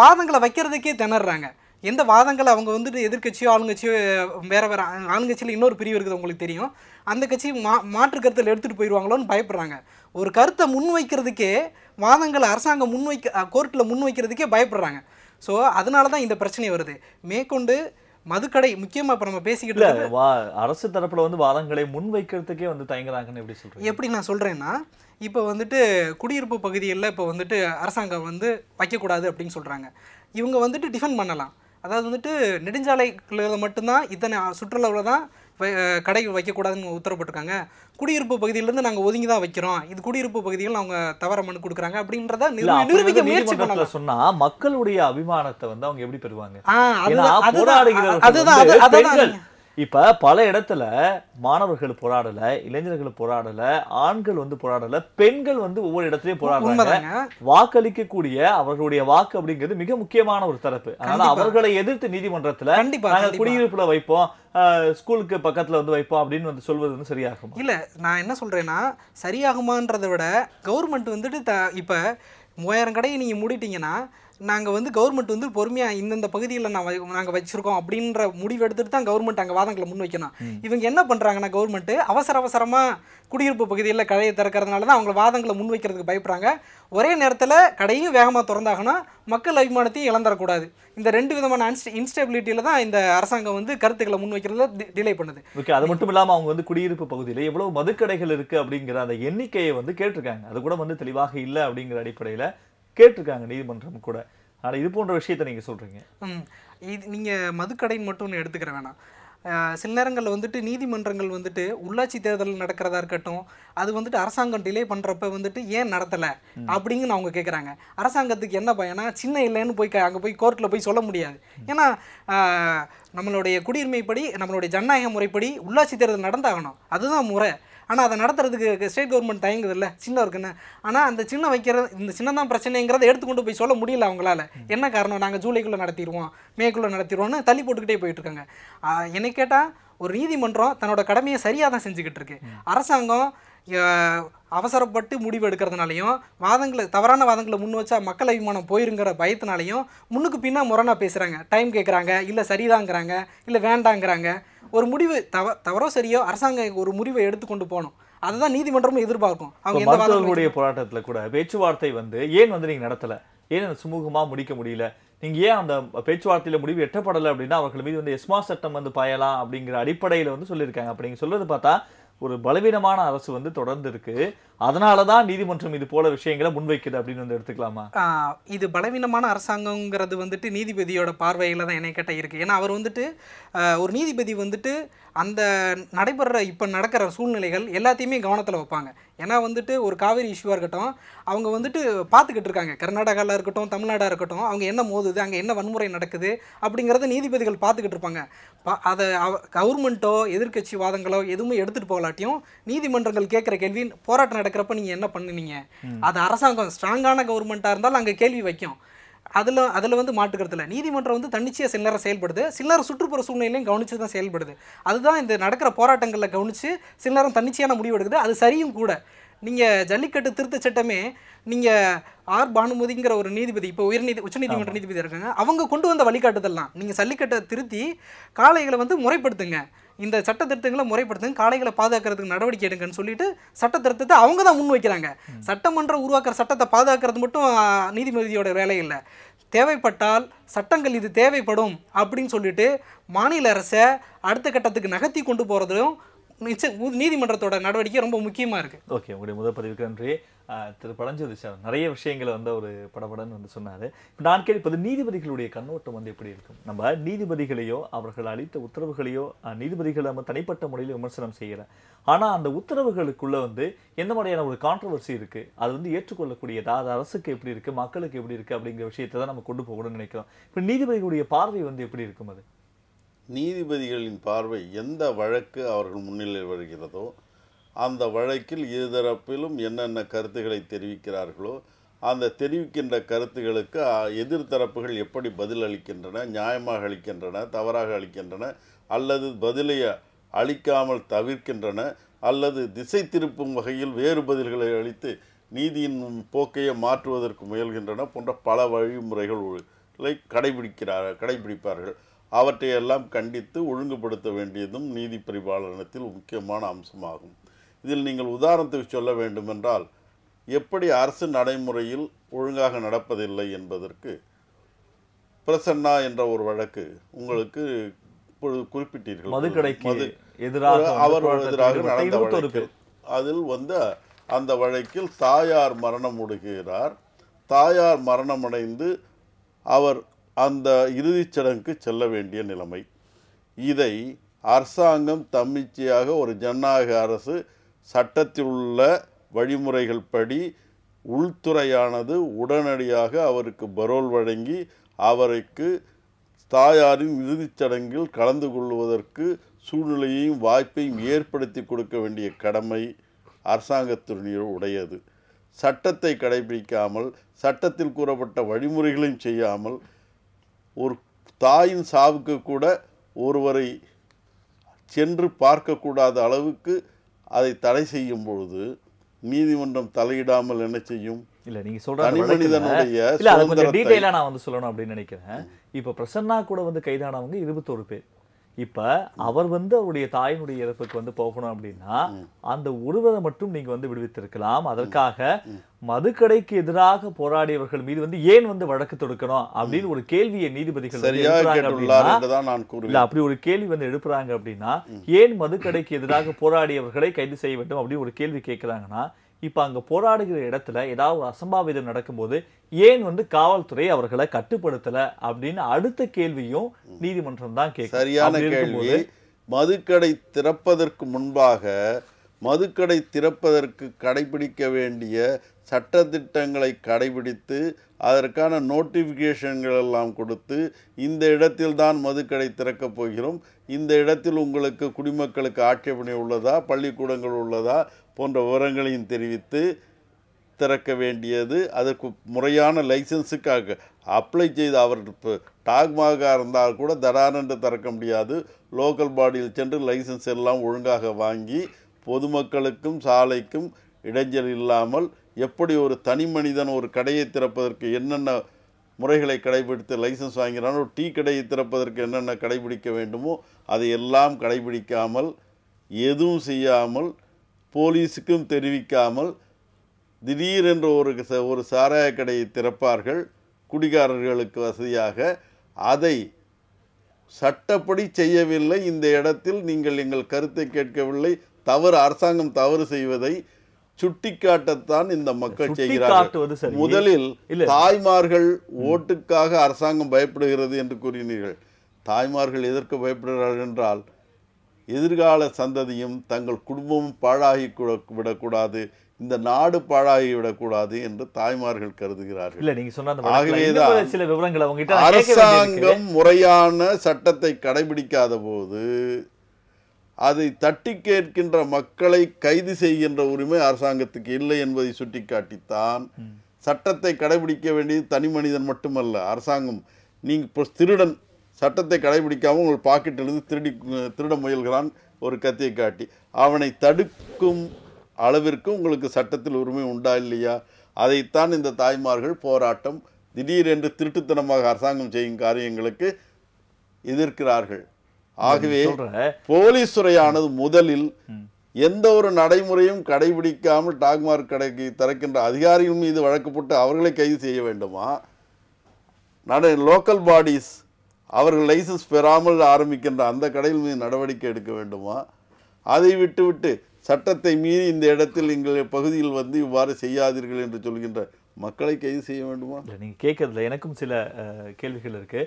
வாதங்களை வைக்கிறதுக்கே திணறாங்க. எந்த வாதங்களை அவங்க வந்துட்டு எதிர்கட்சியோ ஆளுங்கட்சியோ வேறு ஆளுங்கட்சியில் இன்னொரு பிரிவு இருக்குது உங்களுக்கு தெரியும், அந்த கட்சி மாற்று கருத்தில் எடுத்துகிட்டு போயிடுவாங்களோன்னு பயப்படுறாங்க. ஒரு கருத்தை முன்வைக்கிறதுக்கே வாதங்களை அரசாங்கம் கோர்ட்டில் முன்வைக்கிறதுக்கே பயப்படுறாங்க. ஸோ அதனால தான் இந்த பிரச்சனை வருது. மேற்கொண்டு மதுக்கடை முக்கியமாக இப்போ நம்ம பேசிக்கிட்டு அரசு தரப்பில் வந்து வாதங்களை முன்வைக்கிறதுக்கே வந்து தயங்குறாங்கன்னு எப்படி சொல்கிறேன்? எப்படி நான் சொல்கிறேன்னா, இப்போ வந்துட்டு குடியிருப்பு பகுதிகளில் இப்போ வந்துட்டு அரசாங்கம் வந்து வைக்கக்கூடாது அப்படின்னு சொல்கிறாங்க. இவங்க வந்துட்டு டிஃபெண்ட் பண்ணலாம். அதாவது வந்துட்டு நெடுஞ்சாலைகளில் மட்டும்தான் இத்தனை சுற்றுலாவில் தான் கடை வைக்கக்கூடாதுன்னு உத்தரப்பட்டிருக்காங்க. குடியிருப்பு பகுதியிலேருந்து நாங்கள் ஒதுங்கி தான் வைக்கிறோம், இது குடியிருப்பு பகுதிகள் அவங்க தவற மனு கொடுக்குறாங்க அப்படின்றத நிரூபிக்க முயற்சி பண்ணல. சொன்னா மக்களுடைய அபிமானத்தை வந்து அவங்க எப்படி பெறுவாங்க? அதுதான் இப்ப பல இடத்துல மாணவர்கள் போராடல, இளைஞர்கள் போராடல, ஆண்கள் வந்து போராடல, பெண்கள் வந்து ஒவ்வொரு இடத்துலயும் போராடுறாங்க. உண்மைதாங்க. வாக்களிக்கக்கூடிய அவர்களுடைய வாக்கு அப்படிங்கிறது மிக முக்கியமான ஒரு தரப்பு. அதனால கண்டிப்பா. அவர்களை எதிர்த்து நீதிமன்றத்துல கண்டிப்பா, நாங்க கண்டிப்பா. குடியிருப்புல வைப்போம், ஸ்கூலுக்கு பக்கத்துல வந்து வைப்போம் அப்படின்னு வந்து சொல்வது வந்து சரியாகுமா? இல்ல நான் என்ன சொல்றேன்னா, சரியாகுமான்றதை விட கவர்மெண்ட் வந்துட்டு இப்ப 3000 கடையை நீங்க மூடிட்டீங்கன்னா, நாங்க வந்து கவர்மெண்ட் வந்து பொறுமையா இந்தந்த பகுதியில நாங்க வச்சிருக்கோம் அப்படின்ற முடிவு எடுத்துட்டு தான் கவர்மெண்ட் அங்க வாதங்களை முன் வைக்கணும். இவங்க என்ன பண்றாங்கன்னா, கவர்மெண்ட் அவசரமா குடியிருப்பு பகுதியில் கடையை திறக்கிறதுனால தான் அவங்க வாதங்களை முன் வைக்கிறதுக்கு பயப்படுறாங்க. ஒரே நேரத்தில் கடையும் வேகமாக திறந்தாகணும், மக்கள் அபிமானத்தையும் இழந்துடக்கூடாது. இந்த 2 விதமான இன்ஸ்டெபிலிட்டியில தான் இந்த அரசாங்கம் வந்து கருத்துக்களை முன் வைக்கிறதுல டிலே பண்ணுது. ஓகே, அது மட்டும் இல்லாம அவங்க வந்து குடியிருப்பு பகுதியில எவ்வளவு மதுக்கடைகள் இருக்கு அப்படிங்கிற அந்த எண்ணிக்கையை வந்து கேட்டிருக்காங்க. அது கூட வந்து தெளிவாக இல்லை அப்படிங்கிற அடிப்படையில கேட்டிருக்காங்க நீதிமன்றம் கூட. ஆனா இது போன்ற விஷயத்தை நீங்க சொல்றீங்க. இது நீங்க மதுக்கடைன்னு மட்டும் ஒன்று எடுத்துக்கிற வேணாம். சில நேரங்களில் வந்துட்டு நீதிமன்றங்கள் வந்துட்டு உள்ளாட்சி தேர்தல் நடக்கிறதா இருக்கட்டும், அது வந்துட்டு அரசாங்கம் டிலே பண்ணுறப்ப வந்துட்டு ஏன் நடத்தலை அப்படிங்கன்னு அவங்க கேட்குறாங்க. அரசாங்கத்துக்கு என்ன பயனா, சின்ன இல்லைன்னு போய் அங்கே போய் கோர்ட்டில் போய் சொல்ல முடியாது. ஏன்னா நம்மளுடைய குடியுரிமைப்படி, நம்மளுடைய ஜனநாயக முறைப்படி உள்ளாட்சி தேர்தல் நடந்தாகணும், அதுதான் முறை. ஆனால் அதை நடத்துறதுக்கு ஸ்டேட் கவர்மெண்ட் தயங்குது இல்லை, சின்ன இருக்குன்னு. ஆனால் அந்த சின்ன வைக்கிறது, இந்த சின்ன தான் பிரச்சனைங்கிறத எடுத்துக்கொண்டு போய் சொல்ல முடியல அவங்களால. என்ன காரணம், நாங்கள் ஜூலைக்குள்ளே நடத்திடுவோம், மேக்குள்ளே நடத்திடுவோம்னு தள்ளி போட்டுக்கிட்டே போயிட்டு இருக்காங்க. என்னை கேட்டால் ஒரு நீதிமன்றம் தன்னோட கடமையை சரியாக தான் செஞ்சுக்கிட்டு இருக்கு. அரசாங்கம் அவசரப்பட்டு முடிவு எடுக்கிறதுனாலையும், தவறான வாதங்களை முன் வச்சா மக்கள் அபிமானம் போயிருங்கிற பயத்தினாலையும் முன்னுக்கு பின்னா முரணா பேசுகிறாங்க. டைம் கேட்குறாங்க, இல்லை சரிதாங்கிறாங்க, இல்லை வேண்டாங்கிறாங்க. ஒரு முடிவு தவறோ சரியோ அரசாங்கம் ஒரு முடிவை எடுத்துக்கொண்டு போகணும். அதுதான் நீதிமன்றமும் எதிர்பார்க்கும். அவங்க எந்த மருத்துவர்களுடைய போராட்டத்துல கூட பேச்சுவார்த்தை வந்து ஏன் வந்து நீங்க நடத்தல, ஏன் சுமூகமா முடிக்க முடியல, நீங்க ஏன் அந்த பேச்சுவார்த்தையில முடிவு எட்டப்படலை அப்படின்னா அவர்கள் மீது வந்து எஸ்மா சட்டம் வந்து பாயலாம் அப்படிங்கிற அடிப்படையில வந்து சொல்லியிருக்காங்க. அப்படி நீங்க சொல்றது பார்த்தா ஒரு பலவீனமான அரசு வந்து தொடர்ந்து இருக்கு, அதனாலதான் நீதிமன்றம் இது போல விஷயங்களை முன்வைக்குது அப்படின்னு வந்து எடுத்துக்கலாமா? இது பலவீனமான அரசாங்கங்கிறது வந்துட்டு நீதிபதியோட பார்வையில தான் என்னை கேட்ட இருக்கு. ஏன்னா அவர் வந்துட்டு ஒரு நீதிபதி வந்துட்டு அந்த நடைபெற இப்போ நடக்கிற சூழ்நிலைகள் எல்லாத்தையுமே கவனத்தில் வைப்பாங்க. ஏன்னா வந்துட்டு ஒரு காவேரி இஷ்யூவாக இருக்கட்டும், அவங்க வந்துட்டு பார்த்துக்கிட்டு இருக்காங்க. கர்நாடகாவில் இருக்கட்டும், தமிழ்நாடாக இருக்கட்டும், அவங்க என்ன மோதுது, அங்கே என்ன வன்முறை நடக்குது அப்படிங்கிறத நீதிபதிகள் பார்த்துக்கிட்டு இருப்பாங்க. அதை கவர்மெண்ட்டோ எதிர்கட்சி வாதங்களோ எதுவுமே எடுத்துகிட்டு போகலாட்டியும் நீதிமன்றங்கள் கேட்குற கேள்வி, போராட்டம் நடக்கிறப்ப நீங்கள் என்ன பண்ணுனீங்க, அது அரசாங்கம் ஸ்ட்ராங்கான கவர்மெண்ட்டாக இருந்தாலும் அங்கே கேள்வி வைக்கும். அதில் வந்து மாட்டுக்கிறதுல நீதிமன்றம் வந்து தன்னிச்சையாக சில நேரம் செயல்படுது, சில நேரம் சுற்றுப்புற சூழ்நிலையும் கவனித்து தான் செயல்படுது. அதுதான் இந்த நடக்கிற போராட்டங்களில் கவனித்து சில நேரம் தன்னிச்சையான முடிவு எடுக்குது. அது சரியும் கூட. நீங்கள் ஜல்லிக்கட்டு திருத்த சட்டமே நீங்கள் ஆர் பானுமதிங்கிற ஒரு நீதிபதி, இப்போ உச்சநீதிமன்ற நீதிபதி இருக்காங்க, அவங்க கொண்டு வந்த வழிகாட்டுதல்லாம் நீங்கள் ஜல்லிக்கட்டை திருத்தி காளைகளை வந்து முறைப்படுத்துங்க, இந்த சட்ட திருத்தங்களை முறைப்படுத்துங்க, காளைகளை பாதுகாக்கிறதுக்கு நடவடிக்கை எடுங்கன்னு சொல்லிட்டு சட்ட திருத்தத்தை அவங்க தான் முன் வைக்கிறாங்க. சட்டமன்றம் உருவாக்குற சட்டத்தை பாதுகாக்கிறது மட்டும் நீதிபதியோட வேலை இல்லை. தேவைப்பட்டால் சட்டங்கள் இது தேவைப்படும் அப்படின்னு சொல்லிட்டு மாநில அரசை அடுத்த கட்டத்துக்கு நகர்த்தி கொண்டு போகிறதும் நீதிமன்றத்தோட நடவடிக்கை ரொம்ப முக்கியமா இருக்கு. ஓகே, உங்களுடைய முதல் பதிவுக்கு நன்றி. திரு பழஞ்சோதி சார் நிறைய விஷயங்களை வந்து ஒரு படபடன்னு வந்து சொன்னாரு. இப்போ நான் கேட்பது நீதிபதிகளுடைய கண்ணோட்டம் வந்து எப்படி இருக்கும்? நம்ம நீதிபதிகளையோ அவர்கள் அளித்த உத்தரவுகளையோ நீதிபதிகளை நம்ம தனிப்பட்ட முறையில் விமர்சனம் செய்யல, ஆனா அந்த உத்தரவுகளுக்குள்ள வந்து எந்த மாதிரியான ஒரு கான்ட்ரவர்சி இருக்கு, அது வந்து ஏற்றுக்கொள்ளக்கூடியதா, அது அரசுக்கு எப்படி இருக்கு, மக்களுக்கு எப்படி இருக்கு அப்படிங்கிற விஷயத்தை தான் நம்ம கொண்டு போகணும்னு நினைக்கிறோம். இப்போ நீதிபதிகளுடைய பார்வை வந்து எப்படி இருக்கும்? அது நீதிபதிகளின் பார்வை, எந்த வழக்கு அவர்கள் முன்னிலையில் வருகிறதோ அந்த வழக்கில் இருதரப்பிலும் என்னென்ன கருத்துக்களை தெரிவிக்கிறார்களோ அந்த தெரிவிக்கின்ற கருத்துகளுக்கு எதிர்த்தரப்புகள் எப்படி பதில் அளிக்கின்றன, நியாயமாக அளிக்கின்றன, தவறாக அளிக்கின்றன, அல்லது பதிலை அளிக்காமல் தவிர்க்கின்றன, அல்லது திசை திருப்பும் வகையில் வேறு பதில்களை அளித்து நீதியின் போக்கையை மாற்றுவதற்கு முயல்கின்றன போன்ற பல வழிமுறைகளை கடைபிடிப்பார்கள். அவற்றையெல்லாம் கண்டித்து ஒழுங்குபடுத்த வேண்டியதும் நீதி பரிபாலனத்தில் முக்கியமான அம்சமாகும். இதில் நீங்கள் உதாரணத்துக்கு சொல்ல வேண்டுமென்றால், எப்படி அரசு நடைமுறையில் ஒழுங்காக நடப்பதில்லை என்பதற்கு பிரசன்னா என்ற ஒரு வழக்கு உங்களுக்கு குறிப்பிட்டீர்கள். அவர் எதிராக நடந்த வழக்கு. அதில் வந்து அந்த வழக்கில் தாயார் மரணமடைகிறார். தாயார் மரணமடைந்து அவர் அந்த இறுதிச் சடங்குக்கு செல்ல வேண்டிய நிலைமை. இதை அரசாங்கம் தன்னிச்சையாக ஒரு ஜனநாயக அரசு சட்டத்தில் உள்ள வழிமுறைகள் படி உள்துறையானது உடனடியாக அவருக்கு பரோல் வழங்கி அவருக்கு தாயாரின் இறுதிச் சடங்கில் கலந்து கொள்வதற்கு சூழ்நிலையையும் வாய்ப்பையும் ஏற்படுத்தி கொடுக்க வேண்டிய கடமை அரசாங்கத்தினுடைய உடையது. சட்டத்தை கடைபிடிக்காமல், சட்டத்தில் கூறப்பட்ட வழிமுறைகளையும் செய்யாமல், ஒரு தாயின் சாவுக்கு கூட ஒருவரை சென்று பார்க்கக்கூடாத அளவுக்கு அதை தடை செய்யும் பொழுது நீதிமன்றம் தலையிடாமல் என்ன செய்யும்? இல்ல நீங்க சொல்ற தனி மனிதனுடைய இல்ல அது கொஞ்சம் சுதந்திரத்தை டீடைலா நான் வந்து சொல்லணும் அப்படின்னு நினைக்கிறேன். இப்ப பிரசன்னா கூட வந்து கைதானவங்க 21 பேர். இப்ப அவர் வந்து அவருடைய தாயினுடைய இறப்புக்கு வந்து போகணும் அப்படின்னா அந்த ஒருவரை மட்டும் நீங்க வந்து விடுவித்திருக்கலாம். அதற்காக மதுக்கடைக்கு எதிராக போராடியவர்கள் மீது வந்து ஏன் வந்து வழக்கு தொடுக்கணும் அப்படின்னு ஒரு கேள்வியை நீதிபதிகள் சரியாக கேட்டுள்ளார் என்றுதான் நான் இல்ல கூறுவேன். அப்படி ஒரு கேள்வி வந்து எழுப்புறாங்க அப்படின்னா ஏன் மதுக்கடைக்கு எதிராக போராடியவர்களை கைது செய்ய வேண்டும் அப்படின்னு ஒரு கேள்வி கேட்கிறாங்கன்னா, இப்ப அங்க போராடுகிற இடத்துல ஏதாவது ஒரு அசம்பாவிதம் நடக்கும்போது ஏன் வந்து காவல்துறை அவர்களை கட்டுப்படுத்தல அப்படின்னு அடுத்த கேள்வியும் நீதிமன்றம் தான் கேட்கும். சரியான கேள்வி. மதுக்கடை திறப்பதற்கு முன்பாக மதுக்கடை திறப்பதற்கு கடைபிடிக்க வேண்டிய சட்டதிட்டங்களை கடைபிடித்து அதற்கான நோட்டிஃபிகேஷன்கள் எல்லாம் கொடுத்து, இந்த இடத்தில் தான் மதுக்கடை திறக்கப் போகிறோம், இந்த இடத்தில் உங்களுக்கு குடிமக்களுக்கு ஆட்சேபனை உள்ளதா, பள்ளிக்கூடங்கள் உள்ளதா போன்ற விவரங்களையும் தெரிவித்து திறக்க வேண்டியது. அதற்கு முறையான லைசன்ஸுக்காக அப்ளை செய்து அவர் டாக்மாக இருந்தால் கூட தடாரென்று திறக்க முடியாது. லோக்கல் பாடியில் சென்று லைசன்ஸ் எல்லாம் ஒழுங்காக வாங்கி பொதுமக்களுக்கும் சாலைக்கும் இடைஞ்சல் இல்லாமல் எப்படி ஒரு தனி மனிதன் ஒரு கடையை திறப்பதற்கு என்னென்ன முறைகளை கடைபிடித்து லைசன்ஸ் வாங்கிறானோ, டீ கடையை திறப்பதற்கு என்னென்ன கடைபிடிக்க வேண்டுமோ அதை எல்லாம் கடைபிடிக்காமல், எதுவும் செய்யாமல், போலீஸுக்கும் தெரிவிக்காமல் திடீரென்று ஒரு சாராய கடையை திறப்பார்கள் குடிகாரர்களுக்கு வசதியாக. அதை சட்டப்படி செய்யவில்லை, இந்த இடத்தில் நீங்கள் எங்கள் கருத்தை கேட்கவில்லை, தவறு, அரசாங்கம் தவறு செய்வதை சுட்டிக்காட்டத்தான் இந்த மக்கள் செய்கிறார்கள். முதலில் தாய்மார்கள் ஓட்டுக்காக அரசாங்கம் பயப்படுகிறது என்று கூறினீர்கள். தாய்மார்கள் எதற்கு பயப்படுகிறார்கள் என்றால், எதிர்கால சந்ததியும் தங்கள் குடும்பமும் பாழாகி விடக்கூடாது, இந்த நாடு பாழாகி விடக்கூடாது என்று தாய்மார்கள் கருதுகிறார்கள். ஆகவேதான் அரசாங்கம் முறையான சட்டத்தை கடைபிடிக்காத போது அதை தட்டி கேட்கின்ற மக்களை கைது செய்கின்ற உரிமை அரசாங்கத்துக்கு இல்லை என்பதை சுட்டிக்காட்டித்தான் சட்டத்தை கடைபிடிக்க வேண்டியது தனி மனிதன் மட்டுமல்ல, அரசாங்கம். நீங்கள் திருடன் சட்டத்தை கடைபிடிக்காமல் உங்கள் பாக்கெட்டிலிருந்து திருட முயல்கிறான் ஒரு கத்தியை காட்டி, அவனை தடுக்கும் அளவிற்கு உங்களுக்கு சட்டத்தில் உரிமை உண்டா இல்லையா? அதைத்தான் இந்த தாய்மார்கள் போராட்டம், திடீரென்று திருட்டுத்தனமாக அரசாங்கம் செய்யும் காரியங்களுக்கு எதிர்க்கிறார்கள். ஆகவே போலீஸ் துறையானது முதலில் எந்த ஒரு நடைமுறையும் கடைபிடிக்காமல் டாக்மார்க் கடைக்கு திறக்கின்ற அதிகாரிகள் மீது வழக்கு போட்டு அவர்களை கைது செய்ய வேண்டுமா? லோக்கல் பாடிஸ் அவர்கள் லைசன்ஸ் பெறாமல் ஆரம்பிக்கின்ற அந்த கடையில் மீது நடவடிக்கை எடுக்க வேண்டுமா? அதை விட்டுவிட்டு சட்டத்தை மீறி இந்த இடத்தில் எங்கள் பகுதியில் வந்து இவ்வாறு செய்யாதீர்கள் என்று சொல்கின்ற மக்களை கைது செய்ய வேண்டுமா? நீங்க கேட்கறதுல எனக்கும் சில கேள்விகள் இருக்கு.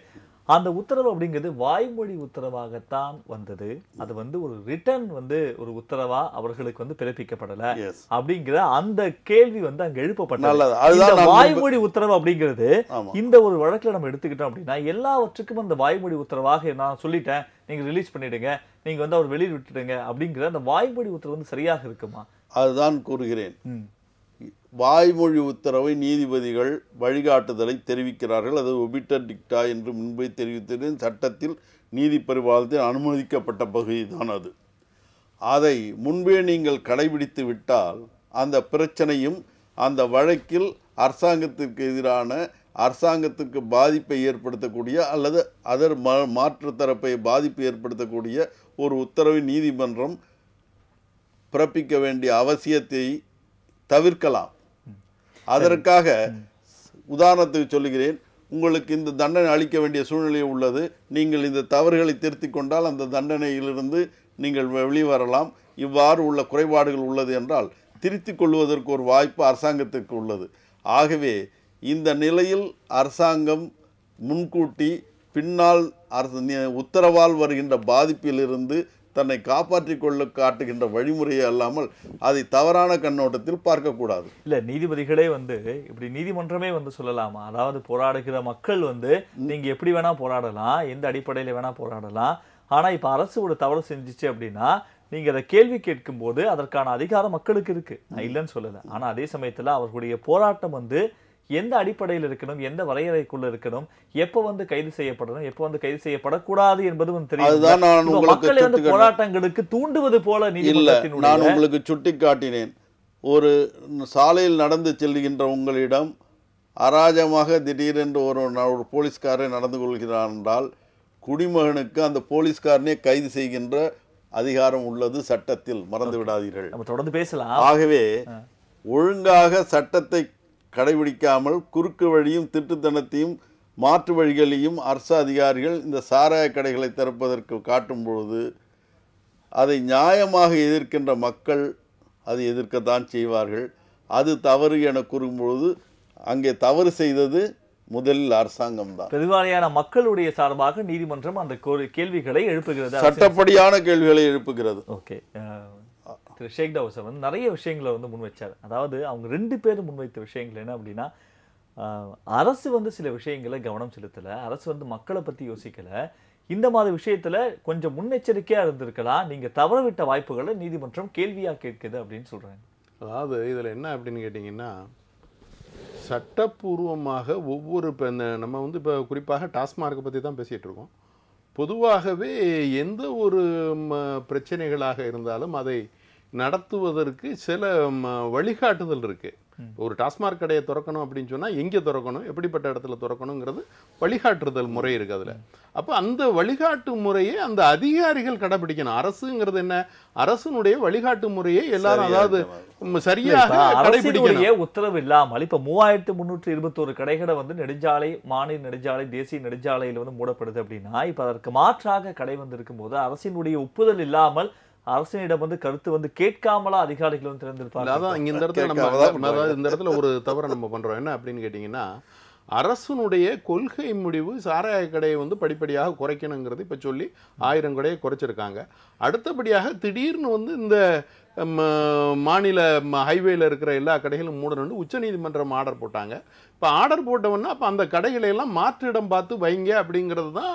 அந்த உத்தரவு அப்படிங்கிறது வாய்மொழி உத்தரவாகத்தான் வந்தது. அது வந்து ஒரு ரிட்டர்ன் வந்து ஒரு உத்தரவா அவர்களுக்கு வந்து பிறப்பிக்கப்படல அப்படிங்கிற அந்த கேள்வி வந்து அங்க எழுப்பப்பட்டது. வாய்மொழி உத்தரவு அப்படிங்கிறது இந்த ஒரு வழக்குல நம்ம எடுத்துக்கிட்டோம் அப்படின்னா எல்லாவற்றுக்கும் அந்த வாய்மொழி உத்தரவாக நான் சொல்லிட்டேன், நீங்க ரிலீஸ் பண்ணிடுங்க, நீங்க வந்து அவர் வெளியில் விட்டுடுங்க அப்படிங்கிற அந்த வாய்மொழி உத்தரவு வந்து சரியாக இருக்குமா? அதுதான் கூறுகிறேன். வாய்மொழி உத்தரவை நீதிபதிகள் வழிகாட்டுதலை தெரிவிக்கிறார்கள். அது ஒபிட்டர் டிக்டா என்று முன்பே தெரிவித்தது. சட்டத்தில் நீதி பரிபாலனத்தில் அனுமதிக்கப்பட்ட பகுதி தான் அது. அதை முன்பே நீங்கள் கடைபிடித்து விட்டால் அந்த பிரச்சனையும் அந்த வழக்கில் அரசாங்கத்திற்கு எதிரான, அரசாங்கத்திற்கு பாதிப்பை ஏற்படுத்தக்கூடிய அல்லது அதர் மாற்று தரப்பை பாதிப்பு ஏற்படுத்தக்கூடிய ஒரு உத்தரவை நீதிமன்றம் பிறப்பிக்க வேண்டிய அவசியத்தை தவிர்க்கலாம். அதற்காக உதாரணத்துக்கு சொல்லுகிறேன், உங்களுக்கு இந்த தண்டனை அளிக்க வேண்டிய சூழ்நிலை உள்ளது, நீங்கள் இந்த தவறுகளை திருத்திக் கொண்டால் அந்த தண்டனையிலிருந்து நீங்கள் வெளிவரலாம், இவ்வாறு உள்ள குறைபாடுகள் உள்ளது என்றால் திருத்திக் கொள்வதற்கு ஒரு வாய்ப்பு அரசாங்கத்திற்கு உள்ளது. ஆகவே இந்த நிலையில் அரசாங்கம் முன்கூட்டி பின்னால் உத்தரவால் வருகின்ற பாதிப்பிலிருந்து தன்னை காப்பாற்றிக் கொள்ள காட்டுகின்ற வழிமுறையை அல்லாமல் அதை தவறான கண்ணோட்டத்தில் பார்க்கக்கூடாது. இல்ல நீதிபதிகளே வந்து இப்படி நீதிமன்றமே வந்து சொல்லலாமா, அதாவது போராடுகிற மக்கள் வந்து நீங்க எப்படி வேணா போராடலாம், எந்த அடிப்படையில வேணா போராடலாம், ஆனா இப்ப அரசு ஒரு தவறு செஞ்சுச்சு அப்படின்னா நீங்க அதை கேள்வி கேட்கும் போது அதற்கான அதிகாரம் மக்களுக்கு இருக்கு, நான் இல்லைன்னு சொல்லல. ஆனா அதே சமயத்துல அவர்களுடைய போராட்டம் வந்து எந்த அடிப்படையில் இருக்கணும், எந்த வரையறைக்குள்ள இருக்கணும், எப்ப வந்து கைது செய்யப்படணும், எப்ப வந்து கைது செய்யப்படக்கூடாது என்பது வந்து தெரியும். மக்களை வந்து போராட்டங்களுக்கு தூண்டுவது போல நீதிமன்றத்தினுடைய நான் உங்களுக்கு சுட்டி காட்டினேன். ஒரு சாலையில் நடந்து செல்கின்ற உங்களிடம் அராஜகமாக திடீரென்று ஒரு போலீஸ்காரன் நடந்து கொள்கிறார் என்றால் குடிமகனுக்கு அந்த போலீஸ்காரனே கைது செய்கின்ற அதிகாரம் உள்ளது சட்டத்தில், மறந்து விடாதீர்கள். நம்ம தொடர்ந்து பேசலாம். ஆகவே ஒழுங்காக சட்டத்தை கடைபிடிக்காமல் குறுக்கு வழியும் திட்டுத்தனத்தையும் மாற்று வழிகளையும் அரசு அதிகாரிகள் இந்த சாராய கடைகளை திறப்பதற்கு காட்டும் பொழுது அதை நியாயமாக எதிர்க்கின்ற மக்கள் அதை எதிர்க்கத்தான் செய்வார்கள். அது தவறு என கூறும்பொழுது அங்கே தவறு செய்தது முதலில் அரசாங்கம் தான். பெருவாரியான மக்களுடைய சார்பாக நீதிமன்றம் அந்த கேள்விகளை எழுப்புகிறது, சட்டப்படியான கேள்விகளை எழுப்புகிறது. ஓகே, திரு ஷேக் தாவூத் வந்து நிறைய விஷயங்களை வந்து முன்வைச்சார். அதாவது அவங்க 2 பேரும் முன்வைத்த விஷயங்கள் என்ன அப்படின்னா, அரசு வந்து சில விஷயங்களை கவனம் செலுத்தலை, அரசு வந்து மக்களை பற்றி யோசிக்கலை, இந்த மாதிரி விஷயத்துல கொஞ்சம் முன்னெச்சரிக்கையா இருந்திருக்கலாம், நீங்க தவறவிட்ட வாய்ப்புகளை நீதிமன்றம் கேள்வியா கேட்குது அப்படின்னு சொல்றாங்க. அதாவது இதில் என்ன அப்படின்னு கேட்டிங்கன்னா, சட்டப்பூர்வமாக ஒவ்வொரு இப்போ நம்ம வந்து இப்போ குறிப்பாக டாஸ்மார்க்கை பற்றி தான் பேசிகிட்டு இருக்கோம். பொதுவாகவே எந்த ஒரு பிரச்சனைகளாக இருந்தாலும் அதை நடத்துவதற்கு சில வழிகாட்டுதல் இருக்குது. ஒரு டாஸ்மார்க் கடையை திறக்கணும் அப்படின்னு சொன்னால் எங்கே திறக்கணும், எப்படிப்பட்ட இடத்துல திறக்கணுங்கிறது வழிகாட்டுதல் முறை இருக்குது அதில். அப்போ அந்த வழிகாட்டு முறையை அந்த அதிகாரிகள் கடைபிடிக்கணும். அரசுங்கிறது என்ன, அரசுனுடைய வழிகாட்டு முறையை எல்லாரும் அதாவது சரியாக கடைபிடிக்கணும். உத்தரவு இல்லாமல் இப்போ 3321 கடைகளை வந்து நெடுஞ்சாலை, மாநில நெடுஞ்சாலை, தேசிய நெடுஞ்சாலையில் வந்து மூடப்படுது அப்படின்னா, இப்போ அதற்கு மாற்றாக கடை வந்து இருக்கும்போது அரசினுடைய ஒப்புதல் இல்லாமல் அரசினிடம் வந்து கருத்து வந்து கேட்காமலா அதிகாரிகள் வந்து திறந்திருப்பாங்க. அதான் இந்த இடத்துல நம்ம இந்த இடத்துல ஒரு தவறை நம்ம பண்றோம். என்ன அப்படின்னு கேட்டீங்கன்னா, அரசுனுடைய கொள்கை முடிவு சாராய கடையை வந்து படிப்படியாக குறைக்கணுங்கிறது இப்போ சொல்லி 1000 கடையை குறைச்சிருக்காங்க. அடுத்தபடியாக திடீர்னு வந்து இந்த மாநில ஹைவேல இருக்கிற எல்லா கடைகளும் மூடணும்னு உச்சநீதிமன்றம் ஆர்டர் போட்டாங்க. இப்போ ஆர்டர் போட்டவொன்னா அப்போ அந்த கடைகளை எல்லாம் மாற்று இடம் பார்த்து வைங்க அப்படிங்கிறது தான்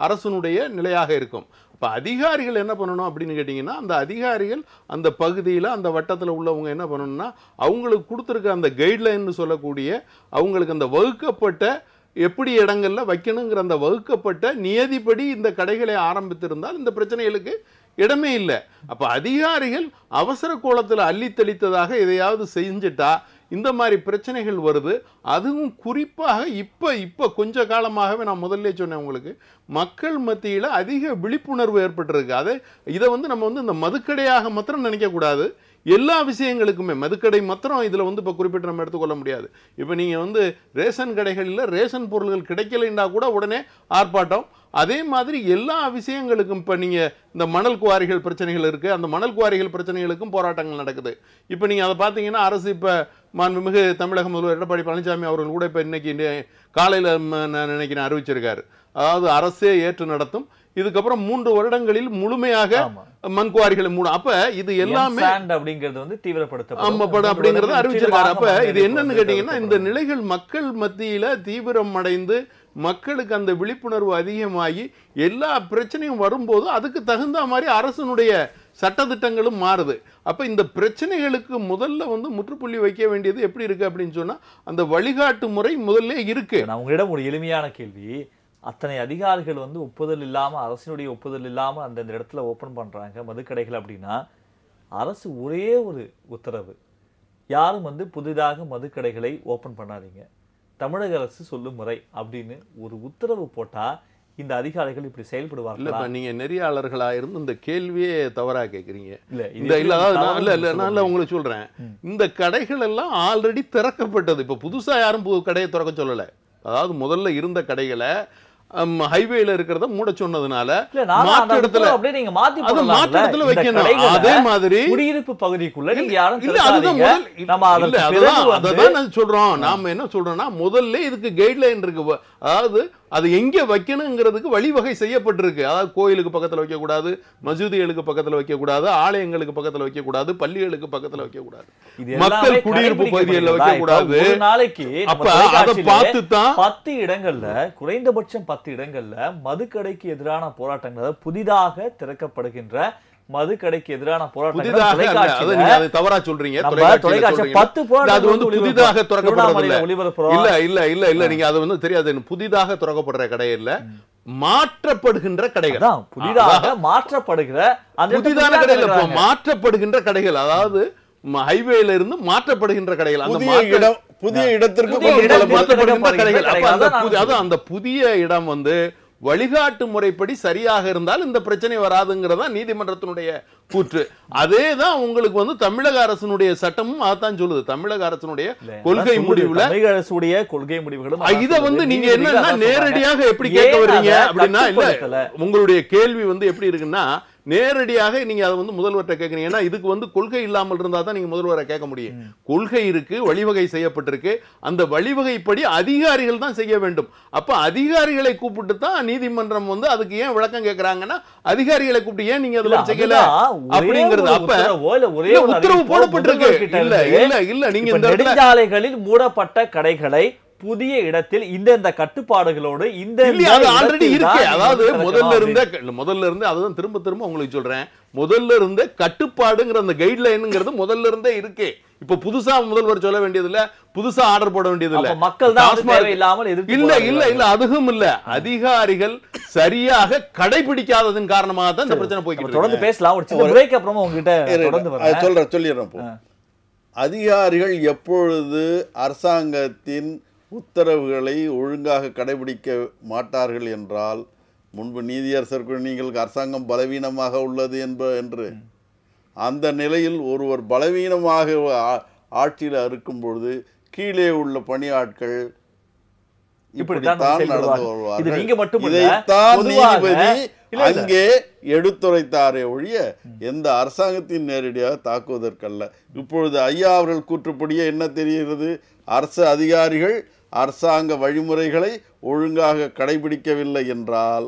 அரசனுடைய நிலையாக இருக்கும். இப்போ அதிகாரிகள் என்ன பண்ணணும் அப்படின்னு கேட்டிங்கன்னா, அந்த அதிகாரிகள் அந்த பகுதியில் அந்த வட்டத்தில் உள்ளவங்க என்ன பண்ணணும்னா, அவங்களுக்கு கொடுத்துருக்க அந்த கைட்லைன்னு சொல்லக்கூடிய அவங்களுக்கு அந்த வகுக்கப்பட்ட எப்படி இடங்களில் வைக்கணுங்கிற அந்த வகுக்கப்பட்ட நியதிப்படி இந்த கடைகளை ஆரம்பித்திருந்தால் இந்த பிரச்சனைகளுக்கு இடமே இல்லை. அப்போ அதிகாரிகள் அவசர கோலத்தில் அள்ளி தெளித்ததாக எதையாவது செஞ்சுட்டா இந்த மாதிரி பிரச்சனைகள் வருது. அதுவும் குறிப்பாக இப்போ கொஞ்ச காலமாகவே நான் முதல்ல சொன்னேன் உங்களுக்கு, மக்கள் மத்தியில் அதிக விழிப்புணர்வு ஏற்பட்டிருக்கு. இதை வந்து நம்ம வந்து இந்த மதுக்கடையாக மாத்திரம் நினைக்கக்கூடாது. எல்லா விஷயங்களுக்குமே மதுக்கடை மாத்திரம் இதில் வந்து இப்போ குறிப்பிட்டு நம்ம எடுத்துக்கொள்ள முடியாது. இப்போ நீங்கள் வந்து ரேஷன் கடைகளில் ரேஷன் பொருள்கள் கிடைக்கலைன்னா கூட உடனே ஆர்ப்பாட்டம். அதே மாதிரி எல்லா விஷயங்களுக்கும் இப்போ நீங்கள் இந்த மணல் குவாரிகள் பிரச்சனைகள் இருக்குது, அந்த மணல் குவாரிகள் பிரச்சனைகளுக்கும் போராட்டங்கள் நடக்குது. இப்போ நீங்கள் அதை பார்த்தீங்கன்னா, அரசு இப்போ மாண்புமிகு தமிழக முதல்வர் எடப்பாடி பழனிசாமி அவர்கள் கூட இப்போ இன்னைக்கு காலையில் நான் நினைக்கிறேன் அறிவிச்சிருக்காரு. அதாவது அரசே ஏற்று நடத்தும், இதுக்கப்புறம் 3 வருடங்களில் முழுமையாக மண்குவாரிகளை மூடும். அப்ப இது எல்லாமே அப்படிங்கிறது வந்து தீவிரப்படுத்தப்படும் அப்படிங்கறத அறிவிச்சிருக்காரு. அப்ப இது என்னன்னு கேட்டீங்கன்னா, இந்த நிலைகள் மக்கள் மத்தியில தீவிரம் அடைந்து மக்களுக்கு அந்த விழிப்புணர்வு அதிகமாகி எல்லா பிரச்சனையும் வரும்போது அதுக்கு தகுந்த மாதிரி அரசனுடைய சட்டத்திட்டங்களும் மாறுது. அப்ப இந்த பிரச்சனைகளுக்கு முதல்ல வந்து முற்றுப்புள்ளி வைக்க வேண்டியது எப்படி இருக்கு அப்படின்னு சொன்னா, அந்த வழிகாட்டு முறை முதல்ல இருக்கு. நான் உங்களிடம் ஒரு எளிமையான கேள்வி, அத்தனை அதிகாரிகள் வந்து ஒப்புதல் இல்லாம, அரசினுடைய ஒப்புதல் இல்லாம அந்த இடத்துல ஓபன் பண்றாங்க மதுக்கடைகள் அப்படின்னா, அரசு ஒரே ஒரு உத்தரவு, யாரும் வந்து புதிதாக மதுக்கடைகளை ஓபன் பண்ணாதீங்க, தமிழக அரசு சொல்லும் முறை அப்படின்னு ஒரு உத்தரவு போட்டா இந்த அதிகாரிகள் இப்படி செயல்படுவாங்க. இல்ல நீங்க நெறியாளர்களா இருந்து இந்த கேள்வியே தவறா கேக்குறீங்க. நான் உங்களுக்கு சொல்றேன், இந்த கடைகள் எல்லாம் ஆல்ரெடி திறக்கப்பட்டது. இப்ப புதுசா யாரும் கடையை திறக்க சொல்லல. அதாவது முதல்ல இருந்த கடைகளை ஹைவேல இருக்கிறத மூட சொன்னதுனால மாற்று இடத்துல வைக்கணும். அதே மாதிரி குடியிருப்பு பகுதிக்குள்ள சொல்றோம். நாம என்ன சொல்றோம்னா, முதல்ல இதுக்கு கைட்லைன் இருக்கு. அதாவது அது எங்கே வைக்கணுங்கிறதுக்கு வழிவகை செய்யப்பட்டிருக்கு. அதாவது கோயிலுக்கு பக்கத்தில் வைக்கக்கூடாது, மசூதிகளுக்கு பக்கத்தில் வைக்கக்கூடாது, ஆலயங்களுக்கு பக்கத்தில் வைக்கக்கூடாது, பள்ளிகளுக்கு பக்கத்தில் வைக்கக்கூடாது, மக்கள் குடியிருப்பு பகுதிகளில் வைக்கக்கூடாது. நாளைக்கு அப்ப அதை பார்த்து தான் 10 இடங்கள்ல குறைந்தபட்சம் 10 இடங்கள்ல மதுக்கடைக்கு எதிரான போராட்டங்கள், அதாவது புதிதாக திறக்கப்படுகின்ற மதுக்கடைக்கு எதிரான போராட்டங்கள் தவறா சொல்றீங்க. அது வந்து புதிதாக திறக்கப்படுறது இல்ல. நீங்க அது வந்து தெரியாது. புதிதாக திறக்கப்படுற கடை இல்ல, மாற்றப்படுகின்ற கடைகள். புதிதாக மாற்றப்படுகிற புதிதான கடைகள், மாற்றப்படுகின்ற கடைகள், அதாவது ஹைவேல இருந்து மாற்றப்படுகின்ற கடைகள், புதிய இடத்திற்கு மாற்றப்படுகின்ற கடைகள். அந்த புதிய இடம் வந்து வழிகாட்டு முறைப்படி சரியாக இருந்தால் இந்த பிரச்சனை வராதுங்கிறதா நீதிமன்றத்தினுடைய கூற்று. அதேதான் உங்களுக்கு வந்து தமிழக அரசினுடைய சட்டமும் அதான் சொல்லுது. தமிழக அரசினுடைய கொள்கை முடிவுல கொள்கை முடிவுகளும் இத வந்து நீங்க என்னன்னா நேரடியாக எப்படி கேட்க வர்றீங்க அப்படின்னா, இல்ல உங்களுடைய கேள்வி வந்து எப்படி இருக்குன்னா நேரடியாக நீங்க அதை வந்து முதல்வர்கிட்ட கேட்கறீங்க. ஏன்னா இதுக்கு வந்து கொள்கை இல்லாமல் இருந்தா தான் நீங்க முதல்வரை கேட்க முடியும். கொள்கை இருக்கு, வழிவகை செய்யப்பட்டிருக்கு. அந்த வழிவகைப்படி அதிகாரிகள் தான் செய்ய வேண்டும். அப்ப அதிகாரிகளை கூப்பிட்டு தான் நீதிமன்றம் வந்து அதுக்கு ஏன் விளக்கம் கேட்கறாங்கன்னா, அதிகாரிகளை கூப்பிட்டு ஏன் நீங்க அதுல செய்யல அப்படிங்கிறது. அப்ப உத்தரவு போடப்பட்டிருக்கு. இல்ல நீங்க இந்த நெடுஞ்சாலைகளில் மூடப்பட்ட கடைகளை புதிய இடத்தில் இந்த கட்டுப்பாடுகளோடு இந்த ஆல்ரெடி இருக்கு. அதாவது முதல்ல இருந்து அதுதான் திரும்ப உங்களுக்கு சொல்றேன். முதல்ல இருந்த கட்டுப்பாடுங்கிற அந்த கைட்லைன்ங்கிறது முதல்ல இருந்தே இருக்கு. இப்ப புதுசா முதல்வர் சொல்ல வேண்டியது இல்ல, புதுசா ஆர்டர் போட வேண்டியது இல்ல. மக்கள் தான் தேவையில்லாமல் இல்ல அதுவும் இல்ல. அதிகாரிகள் சரியாக கடைபிடிக்காததன் காரணமாக தான் இந்த பிரச்சனை போய்க்கிட்டு. தொடர்ந்து பேசலாம். ஒரு சின்ன பிரேக் அப்புறமா உங்ககிட்ட சொல்லிடுறேன். அதிகாரிகள் எப்பொழுது அரசாங்கத்தின் உத்தரவுகளை ஒழுங்காக கடைபிடிக்க மாட்டார்கள் என்றால், முன்பு நீதியரசர் நீங்கள் அரசாங்கம் பலவீனமாக உள்ளது என்று அந்த நிலையில் ஒருவர் பலவீனமாக ஆட்சியில் இருக்கும் பொழுது கீழே உள்ள பணியாட்கள் இப்படித்தான் நடந்து வருவார்கள். இதைத்தான் நீதிபதி அங்கே எடுத்துரைத்தாரே ஒழிய எந்த அரசாங்கத்தின் நேரடியாக தாக்குவதற்கல்ல. இப்பொழுது ஐயா அவர்கள் கூற்றுப்படியே என்ன தெரிகிறது, அரசு அதிகாரிகள் அரசாங்க வழிமுறைகளை ஒழுங்காக கடைபிடிக்கவில்லை என்றால்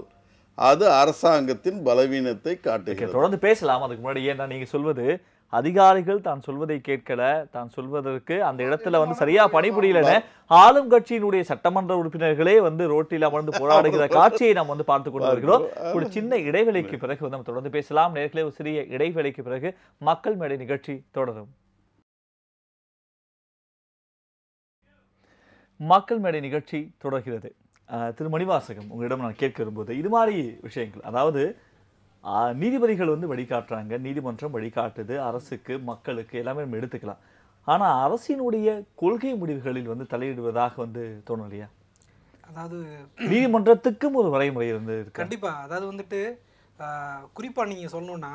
அது அரசாங்கத்தின் பலவீனத்தை காட்டுகிறது. தொடர்ந்து பேசலாம். அதுக்கு முன்னாடி ஏன்னா நீங்க சொல்வது அதிகாரிகள் தான் சொல்வதை கேட்கல, தான் சொல்வதற்கு அந்த இடத்துல வந்து சரியா பணிபுரியலன்னு ஆளும் கட்சியினுடைய சட்டமன்ற உறுப்பினர்களே வந்து ரோட்டில் அமர்ந்து போராடுகிற காட்சியை நாம் வந்து பார்த்து கொண்டு வருகிறோம். ஒரு சின்ன இடைவெளிக்கு பிறகு வந்து நம்ம தொடர்ந்து பேசலாம். நேர்களே, ஒரு சிறிய இடைவெளிக்கு பிறகு மக்கள் மேடை நிகழ்ச்சி தொடரும். மக்கள் மேடை நிகழ்ச்சி தொடர்கிறது. திரு மணிவாசகம், உங்களிடம் நான் கேட்க வரும்போது இது மாதிரி விஷயங்கள், அதாவது நீதிபதிகள் வந்து வழிகாட்டுறாங்க, நீதிமன்றம் வழிகாட்டுது, அரசுக்கு மக்களுக்கு எல்லாமே நம்ம எடுத்துக்கலாம். ஆனா அரசினுடைய கொள்கை முடிவுகளில் வந்து தலையிடுவதாக வந்து தோணலையா? அதாவது நீதிமன்றத்துக்கும் ஒரு வரைமுறை வந்து கண்டிப்பா. அதாவது வந்துட்டு குறிப்பா நீங்க சொல்லணும்னா,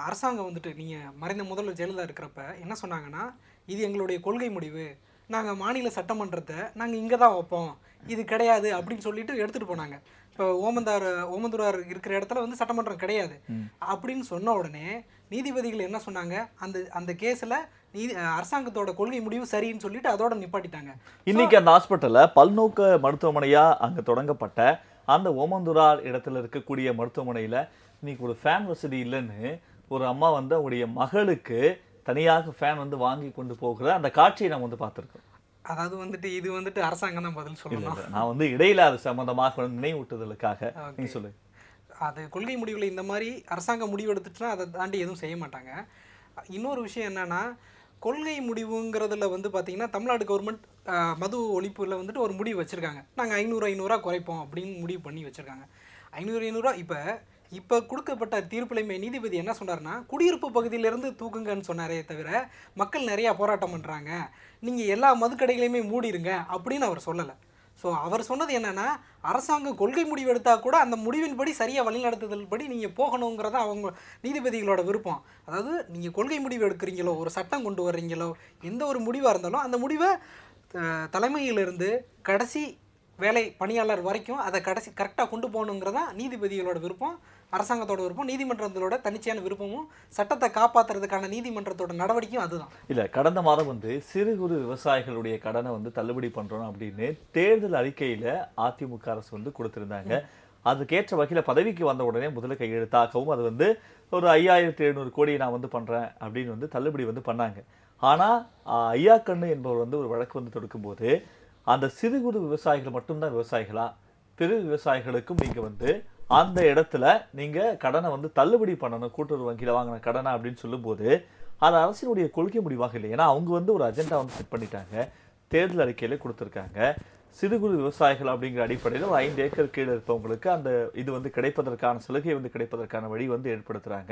அரசாங்கம் வந்துட்டு நீங்க மறைந்த முதல்வர் ஜெயலலிதா இருக்கிறப்ப என்ன சொன்னாங்கன்னா, இது எங்களுடைய கொள்கை முடிவு, நாங்கள் மாநில சட்டமன்றத்தை நாங்கள் இங்கே தான் வைப்போம், இது கிடையாது அப்படின்னு சொல்லிட்டு எடுத்துகிட்டு போனாங்க. இப்போ ஓமந்தூரார் இருக்கிற இடத்துல வந்து சட்டமன்றம் கிடையாது அப்படின்னு சொன்ன உடனே நீதிபதிகள் என்ன சொன்னாங்க, அந்த கேஸில் அரசாங்கத்தோட கொள்கை முடிவு சரின்னு சொல்லிட்டு அதோட நிப்பாட்டிட்டாங்க. இன்னைக்கு அந்த ஹாஸ்பிட்டல்ல பல்நோக்கு மருத்துவமனையா அங்கே தொடங்கப்பட்ட அந்த ஓமந்தூரார் இடத்துல இருக்கக்கூடிய மருத்துவமனையில் இன்னைக்கு ஒரு ஃபேன் வசதி இல்லைன்னு ஒரு அம்மா வந்து அவருடைய மகளுக்கு தனியாக ஃபேன் வந்து வாங்கி கொண்டு போகிற அந்த காட்சியை நம்ம வந்து பார்த்துருக்கோம். அதாவது வந்துட்டு இது வந்துட்டு அரசாங்கம் தான் பதில் சொல்லணும். நான் வந்து இடையில அது சம்பந்தமாக நினைவூட்டுதலுக்காக நீ சொல்லு. அது கொள்கை முடிவுல இந்த மாதிரி அரசாங்கம் முடிவு எடுத்துட்டுனா அதை தாண்டி எதுவும் செய்ய மாட்டாங்க. இன்னொரு விஷயம் என்னன்னா, கொள்கை முடிவுங்கிறதுல வந்து பார்த்தீங்கன்னா தமிழ்நாடு கவர்மெண்ட் மது ஒழிப்புல வந்துட்டு ஒரு முடிவு வச்சுருக்காங்க. நாங்கள் 500 குறைப்போம் அப்படின்னு முடிவு பண்ணி வச்சுருக்காங்க. 500 இப்போ கொடுக்கப்பட்ட தீர்ப்புலையுமே நீதிபதி என்ன சொன்னார்னா, குடியிருப்பு பகுதியிலேருந்து தூக்குங்கன்னு சொன்னாரே தவிர மக்கள் நிறையா போராட்டம் பண்ணுறாங்க, நீங்கள் எல்லா மதுக்கடைகளையுமே மூடிடுங்க அப்படின்னு அவர் சொல்லலை. ஸோ அவர் சொன்னது என்னென்னா, அரசாங்கம் கொள்கை முடிவு எடுத்தால் கூட அந்த முடிவின்படி சரியாக வழிநடத்துதல் படி நீங்கள் போகணுங்கிறத அவங்க நீதிபதிகளோட விருப்பம். அதாவது நீங்கள் கொள்கை முடிவு எடுக்கிறீங்களோ, ஒரு சட்டம் கொண்டு வர்றீங்களோ, எந்த ஒரு முடிவாக இருந்தாலும் அந்த முடிவை தலைமையிலிருந்து கடைசி வேலை பணியாளர் வரைக்கும் அதை கரெக்டாக கொண்டு போகணுங்கிறதா நீதிபதிகளோட விருப்பம், அரசாங்கத்தோட விருப்பம், நீதிமன்றங்களோட தன்னிச்சையான விருப்பமும், சட்டத்தை காப்பாற்றுறதுக்கான நீதிமன்றத்தோட நடவடிக்கையும் அதுதான். இல்லை, கடந்த மாதம் வந்து சிறு குறு விவசாயிகளுடைய கடனை வந்து தள்ளுபடி பண்ணுறோம் அப்படின்னு தேர்தல் அறிக்கையில் அதிமுக அரசு வந்து கொடுத்துருந்தாங்க. அதுக்கேற்ற வகையில் பதவிக்கு வந்த உடனே முதல்ல கையெழுத்தாக்கவும் அது வந்து ஒரு 5700 கோடி நான் வந்து பண்ணுறேன் அப்படின்னு வந்து தள்ளுபடி வந்து பண்ணாங்க. ஆனால் ஐயா கண்ணு என்பவர் வந்து ஒரு வழக்கு வந்து தொடுக்கும்போது அந்த சிறு குறு விவசாயிகள் மட்டும்தான் விவசாயிகளா, பெரு விவசாயிகளுக்கும் நீங்கள் வந்து அந்த இடத்துல நீங்கள் கடனை வந்து தள்ளுபடி பண்ணணும், கூட்டுறவு வங்கியில் வாங்கின கடனை அப்படின்னு சொல்லும்போது அது அரசினுடைய கொள்கை முடிவாக இல்லை. ஏன்னா அவங்க வந்து ஒரு அஜெண்டா வந்து செட் பண்ணிட்டாங்க, தேர்தல் அறிக்கையில் கொடுத்துருக்காங்க. சிறு குறு விவசாயிகள் அப்படிங்கிற அடிப்படையில் ஒரு 5 ஏக்கர் கீழே இருப்பவங்களுக்கு அந்த இது வந்து கிடைப்பதற்கான சலுகை வந்து கிடைப்பதற்கான வழி வந்து ஏற்படுத்துகிறாங்க.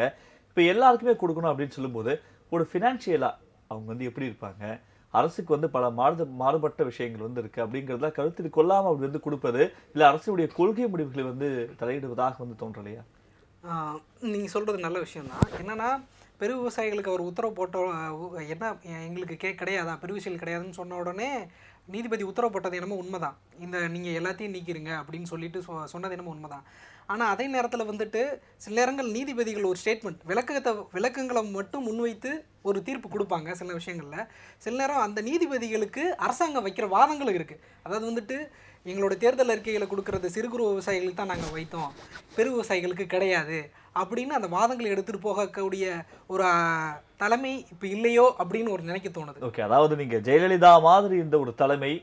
இப்போ எல்லாருக்குமே கொடுக்கணும் அப்படின்னு சொல்லும்போது ஒரு ஃபினான்ஷியலாக அவங்க வந்து எப்படி இருப்பாங்க, அரசுக்கு வந்து பல மாறுபட்ட விஷயங்கள் வந்து இருக்குது அப்படிங்கிறதுல கருத்தில் கொள்ளாமல் அப்படி வந்து கொடுப்பது இல்லை அரசுடைய கொள்கை முடிவுகளை வந்து தலையிடுவதாக வந்து தோன்றலையா? நீங்கள் சொல்கிறது நல்ல விஷயம்தான். என்னென்னா பெரு விவசாயிகளுக்கு அவர் உத்தரவு போட்ட என்ன எங்களுக்கு கிடையாதா, பெரு விவசாயிகள் கிடையாதுன்னு சொன்ன உடனே நீதிபதி உத்தரவு போட்டது என்னமோ உண்மைதான், இந்த நீங்கள் எல்லாத்தையும் நீக்கிருங்க அப்படின்னு சொல்லிட்டு சொன்னது என்னமோ உண்மைதான். ஆனால் அதே நேரத்தில் வந்துட்டு சில நேரங்கள் நீதிபதிகள் ஒரு ஸ்டேட்மெண்ட் விளக்கங்களை மட்டும் முன்வைத்து ஒரு தீர்ப்பு கொடுப்பாங்க சில விஷயங்களில். சில நேரம் அந்த நீதிபதிகளுக்கு அரசாங்கம் வைக்கிற வாதங்கள் இருக்குது. அதாவது வந்துட்டு எங்களோட தேர்தல் அறிக்கைகளை கொடுக்கறது சிறு குறு விவசாயிகளுக்கு தான் நாங்கள் வைத்தோம், பெரு விவசாயிகளுக்கு கிடையாது அப்படின்னு அந்த வாதங்களை எடுத்துகிட்டு போகக்கூடிய ஒரு தலைமை இப்போ இல்லையோ அப்படின்னு ஒரு நினைக்க தோணுது. ஓகே, அதாவது நீங்கள் ஜெயலலிதா மாதிரி இந்த ஒரு தலைமை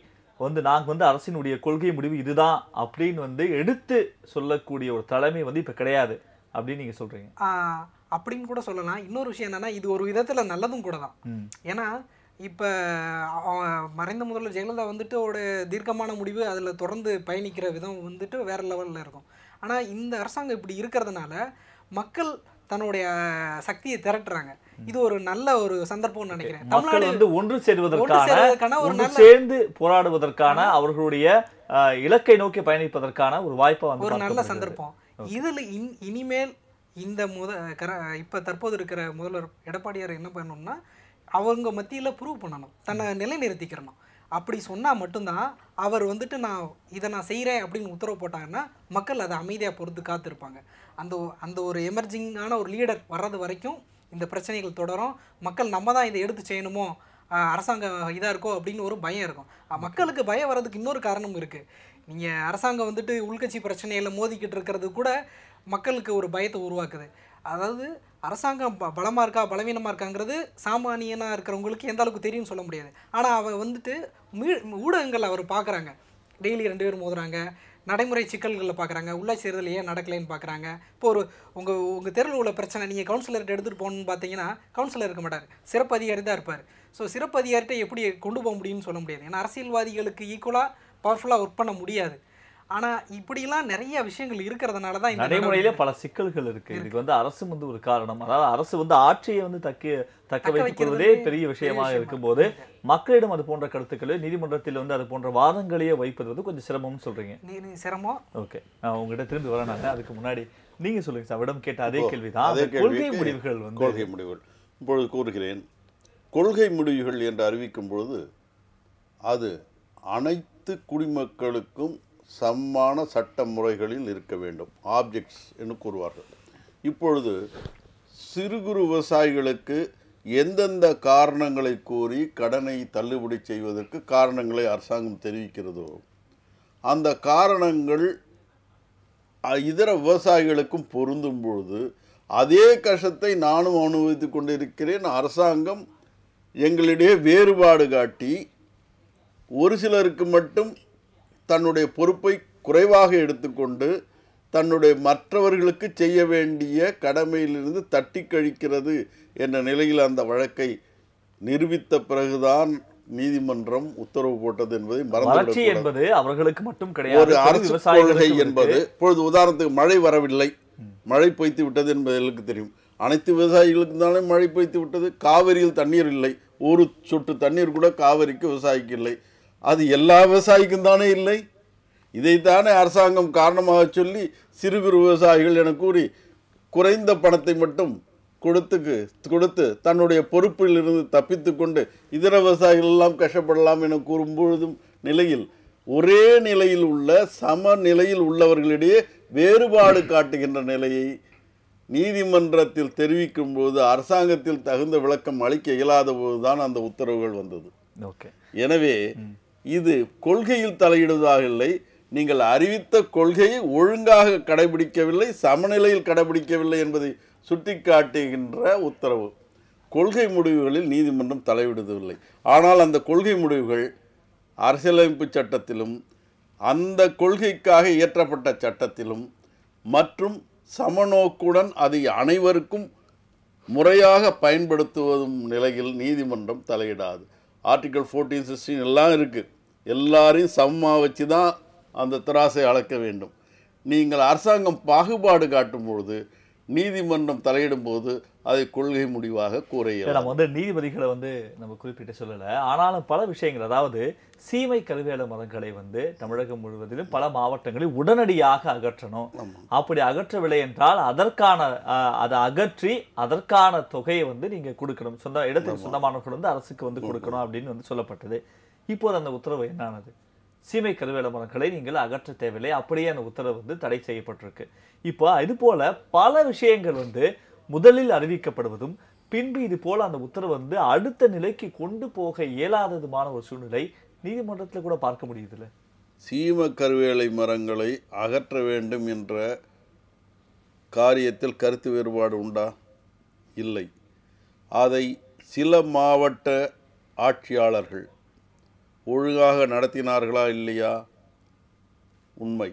வந்து நாங்கள் வந்து அரசினுடைய கொள்கை முடிவு இதுதான் அப்படின்னு வந்து எடுத்து சொல்லக்கூடிய ஒரு தலைமை வந்து இப்போ கிடையாது அப்படின்னு நீங்கள் சொல்கிறீங்க அப்படின்னு கூட சொல்லலாம். இன்னொரு விஷயம் என்னென்னா இது ஒரு விதத்தில் நல்லதும் கூட தான். ஏன்னா இப்போ மறைந்த முதல்வர் ஜெயலலிதா வந்துட்டு ஒரு தீர்க்கமான முடிவு, அதில் தொடர்ந்து பயணிக்கிற விதம் வந்துட்டு வேறு லெவலில் இருக்கும். ஆனால் இந்த அரசாங்கம் இப்படி இருக்கிறதுனால மக்கள் தன்னுடைய சக்தியை திரட்டுறாங்க. இது ஒரு நல்ல ஒரு சந்தர்ப்பம்னு நினைக்கிறேன். மக்கள் வந்து ஒன்று சேர்வதற்கான, ஒன்று சேர்ந்து போராடுவதற்கான, அவர்களுடைய இலக்கை நோக்கி பயணிப்பதற்கான ஒரு வாய்ப்பை வந்து ஒரு நல்ல சந்தர்ப்பம். இதில் இனிமேல் இந்த இப்போ தற்போது இருக்கிற முதல்வர் எடப்பாடியார் என்ன பண்ணணும்னா அவங்க மத்தியில் ப்ரூவ் பண்ணணும், தன்னை நிலைநிறுத்திக்கிறணும். அப்படி சொன்னால் மட்டும்தான் அவர் வந்துட்டு நான் செய்கிறேன் அப்படின்னு உத்தரவு போட்டாங்கன்னா மக்கள் அதை அமைதியாக பொறுத்து காத்திருப்பாங்க. அந்த ஒரு எமர்ஜிங்கான ஒரு லீடர் வர்றது வரைக்கும் இந்த பிரச்சனைகள் தொடரும். மக்கள் நம்ம தான் இதை எடுத்து செய்யணுமோ, அரசாங்கம் இதாக இருக்கோ அப்படின்னு ஒரு பயம் இருக்கும். மக்களுக்கு பயம் வர்றதுக்கு இன்னொரு காரணமும் இருக்குது. நீங்கள் அரசாங்கம் வந்துட்டு உள்கட்சி பிரச்சனையில் மோதிக்கிட்டு இருக்கிறது கூட மக்களுக்கு ஒரு பயத்தை உருவாக்குது. அதாவது அரசாங்கம் பலமாக இருக்கா பலவீனமாக இருக்காங்கிறது சாமானியனாக இருக்கிறவங்களுக்கு எந்த அளவுக்கு தெரியும்னு சொல்ல முடியாது. ஆனால் அவன் வந்துட்டு ஊடகங்கள் அவர் பார்க்குறாங்க, டெய்லி 2 பேர் மோதுறாங்க, நடைமுறை சிக்கல்களில் பார்க்குறாங்க, உள்ளாட்சி தேர்தல் ஏன் நடக்கலைன்னு பார்க்குறாங்க. இப்போ உங்கள் தெருவில் உள்ள பிரச்சனை நீங்கள் கவுன்சிலர்கிட்ட எடுத்துகிட்டு போகணுன்னு பார்த்தீங்கன்னா கவுன்சிலர் இருக்க மாட்டார், சிறப்பு அதிகாரி தான் இருப்பார். ஸோ சிறப்பு அதிகாரிகிட்ட எப்படி கொண்டு போக முடியும்னு சொல்ல முடியாது. ஏன்னா அரசியல்வாதிகளுக்கு ஈக்குவலாக பவர்ஃபுல்லாக ஒர்க் பண்ண முடியாது. ஆனால் இப்படிலாம் நிறைய விஷயங்கள் இருக்கிறதுனால தான் நடைமுறையிலே பல சிக்கல்கள் இருக்குது. இதுக்கு வந்து அரசு வந்து ஒரு காரணம். அதாவது அரசு வந்து ஆட்சியை வந்து தக்க வைத்துக் கொள்வதே பெரிய விஷயமாக இருக்கும்போது மக்களிடம் அது போன்ற கருத்துக்களை நீதிமன்றத்தில் வந்து அது போன்ற வாதங்களையே வைப்பது வந்து கொஞ்சம் சிரமம்னு சொல்றீங்க. சிரமம். ஓகே, நான் உங்ககிட்ட திரும்பி வரேன். அதுக்கு முன்னாடி நீங்க சொல்லுங்க சார். விடம் கேட்ட அதே கேள்விதான். கொள்கை முடிவுகள் வந்து கொள்கை முடிவுகள் இப்பொழுது கூறுகிறேன். கொள்கை முடிவுகள் என்று அறிவிக்கும் பொழுது அது அனைத்து குடிமக்களுக்கும் சமமான சட்ட முறைகளில் இருக்க வேண்டும், ஆப்ஜெக்ட்ஸ் என்று கூறுவார்கள். இப்பொழுது சிறு குறு விவசாயிகளுக்கு எந்தெந்த காரணங்களை கூறி கடனை தள்ளுபடி செய்வதற்கு காரணங்களை அரசாங்கம் தெரிவிக்கிறதோ அந்த காரணங்கள் இதர விவசாயிகளுக்கும் பொருந்தும் பொழுது அதே கஷ்டத்தை நானும் அனுபவித்துக் கொண்டிருக்கிறேன். அரசாங்கம் எங்களிடையே வேறுபாடு காட்டி ஒரு சிலருக்கு மட்டும் தன்னுடைய பொறுப்பை குறைவாக எடுத்துக்கொண்டு தன்னுடைய மற்றவர்களுக்கு செய்ய வேண்டிய கடமையிலிருந்து தட்டி கழிக்கிறது என்ற நிலையில் அந்த வழக்கை நிரூபித்த பிறகுதான் நீதிமன்றம் உத்தரவு போட்டது என்பதை மறந்துவிடக்கூடாது. என்பது அவர்களுக்கு மட்டும் கிடையாது, ஒரு அரசு கொள்கை என்பது. இப்பொழுது உதாரணத்துக்கு மழை வரவில்லை, மழை பொய்த்து விட்டது என்பது எங்களுக்கு தெரியும். அனைத்து விவசாயிகளுக்கு தானே மழை பொய்த்து விட்டது. காவிரியில் தண்ணீர் இல்லை, ஒரு சொட்டு தண்ணீர் கூட காவிரிக்கு விவசாயிக்கு இல்லை. அது எல்லா விவசாயிக்கும் தானே இல்லை. இதைத்தானே அரசாங்கம் காரணமாக சொல்லி சிறு குறு விவசாயிகள் என கூறி குறைந்த பணத்தை மட்டும் கொடுத்து தன்னுடைய பொறுப்பில் இருந்து தப்பித்து கொண்டு இதர விவசாயிகள் எல்லாம் கஷ்டப்படலாம் என கூறும்பொழுதும் நிலையில் ஒரே நிலையில் உள்ள சமநிலையில் உள்ளவர்களிடையே வேறுபாடு காட்டுகின்ற நிலையை நீதிமன்றத்தில் தெரிவிக்கும் போது அரசாங்கத்தில் தகுந்த விளக்கம் அளிக்க இயலாத போதுதான் அந்த உத்தரவுகள் வந்தது. எனவே இது கொள்கையில் தலையிடுவதாக இல்லை, நீங்கள் அறிவித்த கொள்கையை ஒழுங்காக கடைபிடிக்கவில்லை, சமநிலையில் கடைபிடிக்கவில்லை என்பதை சுட்டிக்காட்டுகின்ற உத்தரவு. கொள்கை முடிவுகளில் நீதிமன்றம் தலையிடுவதில்லை. ஆனால் அந்த கொள்கை முடிவுகள் அரசியலமைப்பு சட்டத்திலும் அந்த கொள்கைக்காக இயற்றப்பட்ட சட்டத்திலும் மற்றும் சமநோக்குடன் அதை அனைவருக்கும் முறையாக பயன்படுத்துவதும் நிலையில் நீதிமன்றம் தலையிடாது. ஆர்டிகல் 14, 16 எல்லாம் இருக்குது. எல்லாரையும் சமமாக வச்சு தான் அந்த திராசை அளக்க வேண்டும். நீங்கள் அரசாங்கம் பாகுபாடு காட்டும் பொழுது நீதிமன்றம் தலையிடும் போது அதை கொள்கை முடிவாக கூறைய நம்ம நீதிபதிகளை நம்ம குறிப்பிட்டு சொல்லலை. ஆனாலும் பல விஷயங்கள், அதாவது சீமை கருவேல மரங்களை தமிழகம் முழுவதிலும் பல மாவட்டங்களில் உடனடியாக அகற்றணும். அப்படி அகற்றவில்லை என்றால் அதை அகற்றி அதற்கான தொகையை நீங்க கொடுக்கணும், சொந்த இடத்துக்கு சொந்தமானவர்கள் அரசுக்கு கொடுக்கணும் அப்படின்னு சொல்லப்பட்டது. இப்போது அந்த உத்தரவு என்னானது? சீமை கருவேல மரங்களை நீங்கள் அகற்ற தேவையில்லை, அப்படியே அந்த உத்தரவு தடை செய்யப்பட்டிருக்கு. இப்போ இது போல பல விஷயங்கள் முதலில் அறிவிக்கப்படுவதும் பின்பு இது போல அந்த உத்தரவு அடுத்த நிலைக்கு கொண்டு போக இயலாததுமான ஒரு சூழ்நிலை நீதிமன்றத்தில் கூட பார்க்க முடியுதுல்ல. சீம கருவேலை மரங்களை அகற்ற வேண்டும் என்ற காரியத்தில் கருத்து வேறுபாடு உண்டா? இல்லை. அதை சில மாவட்ட ஆட்சியாளர்கள் ஒழுங்காக நடத்தினார்களா இல்லையா? உண்மை.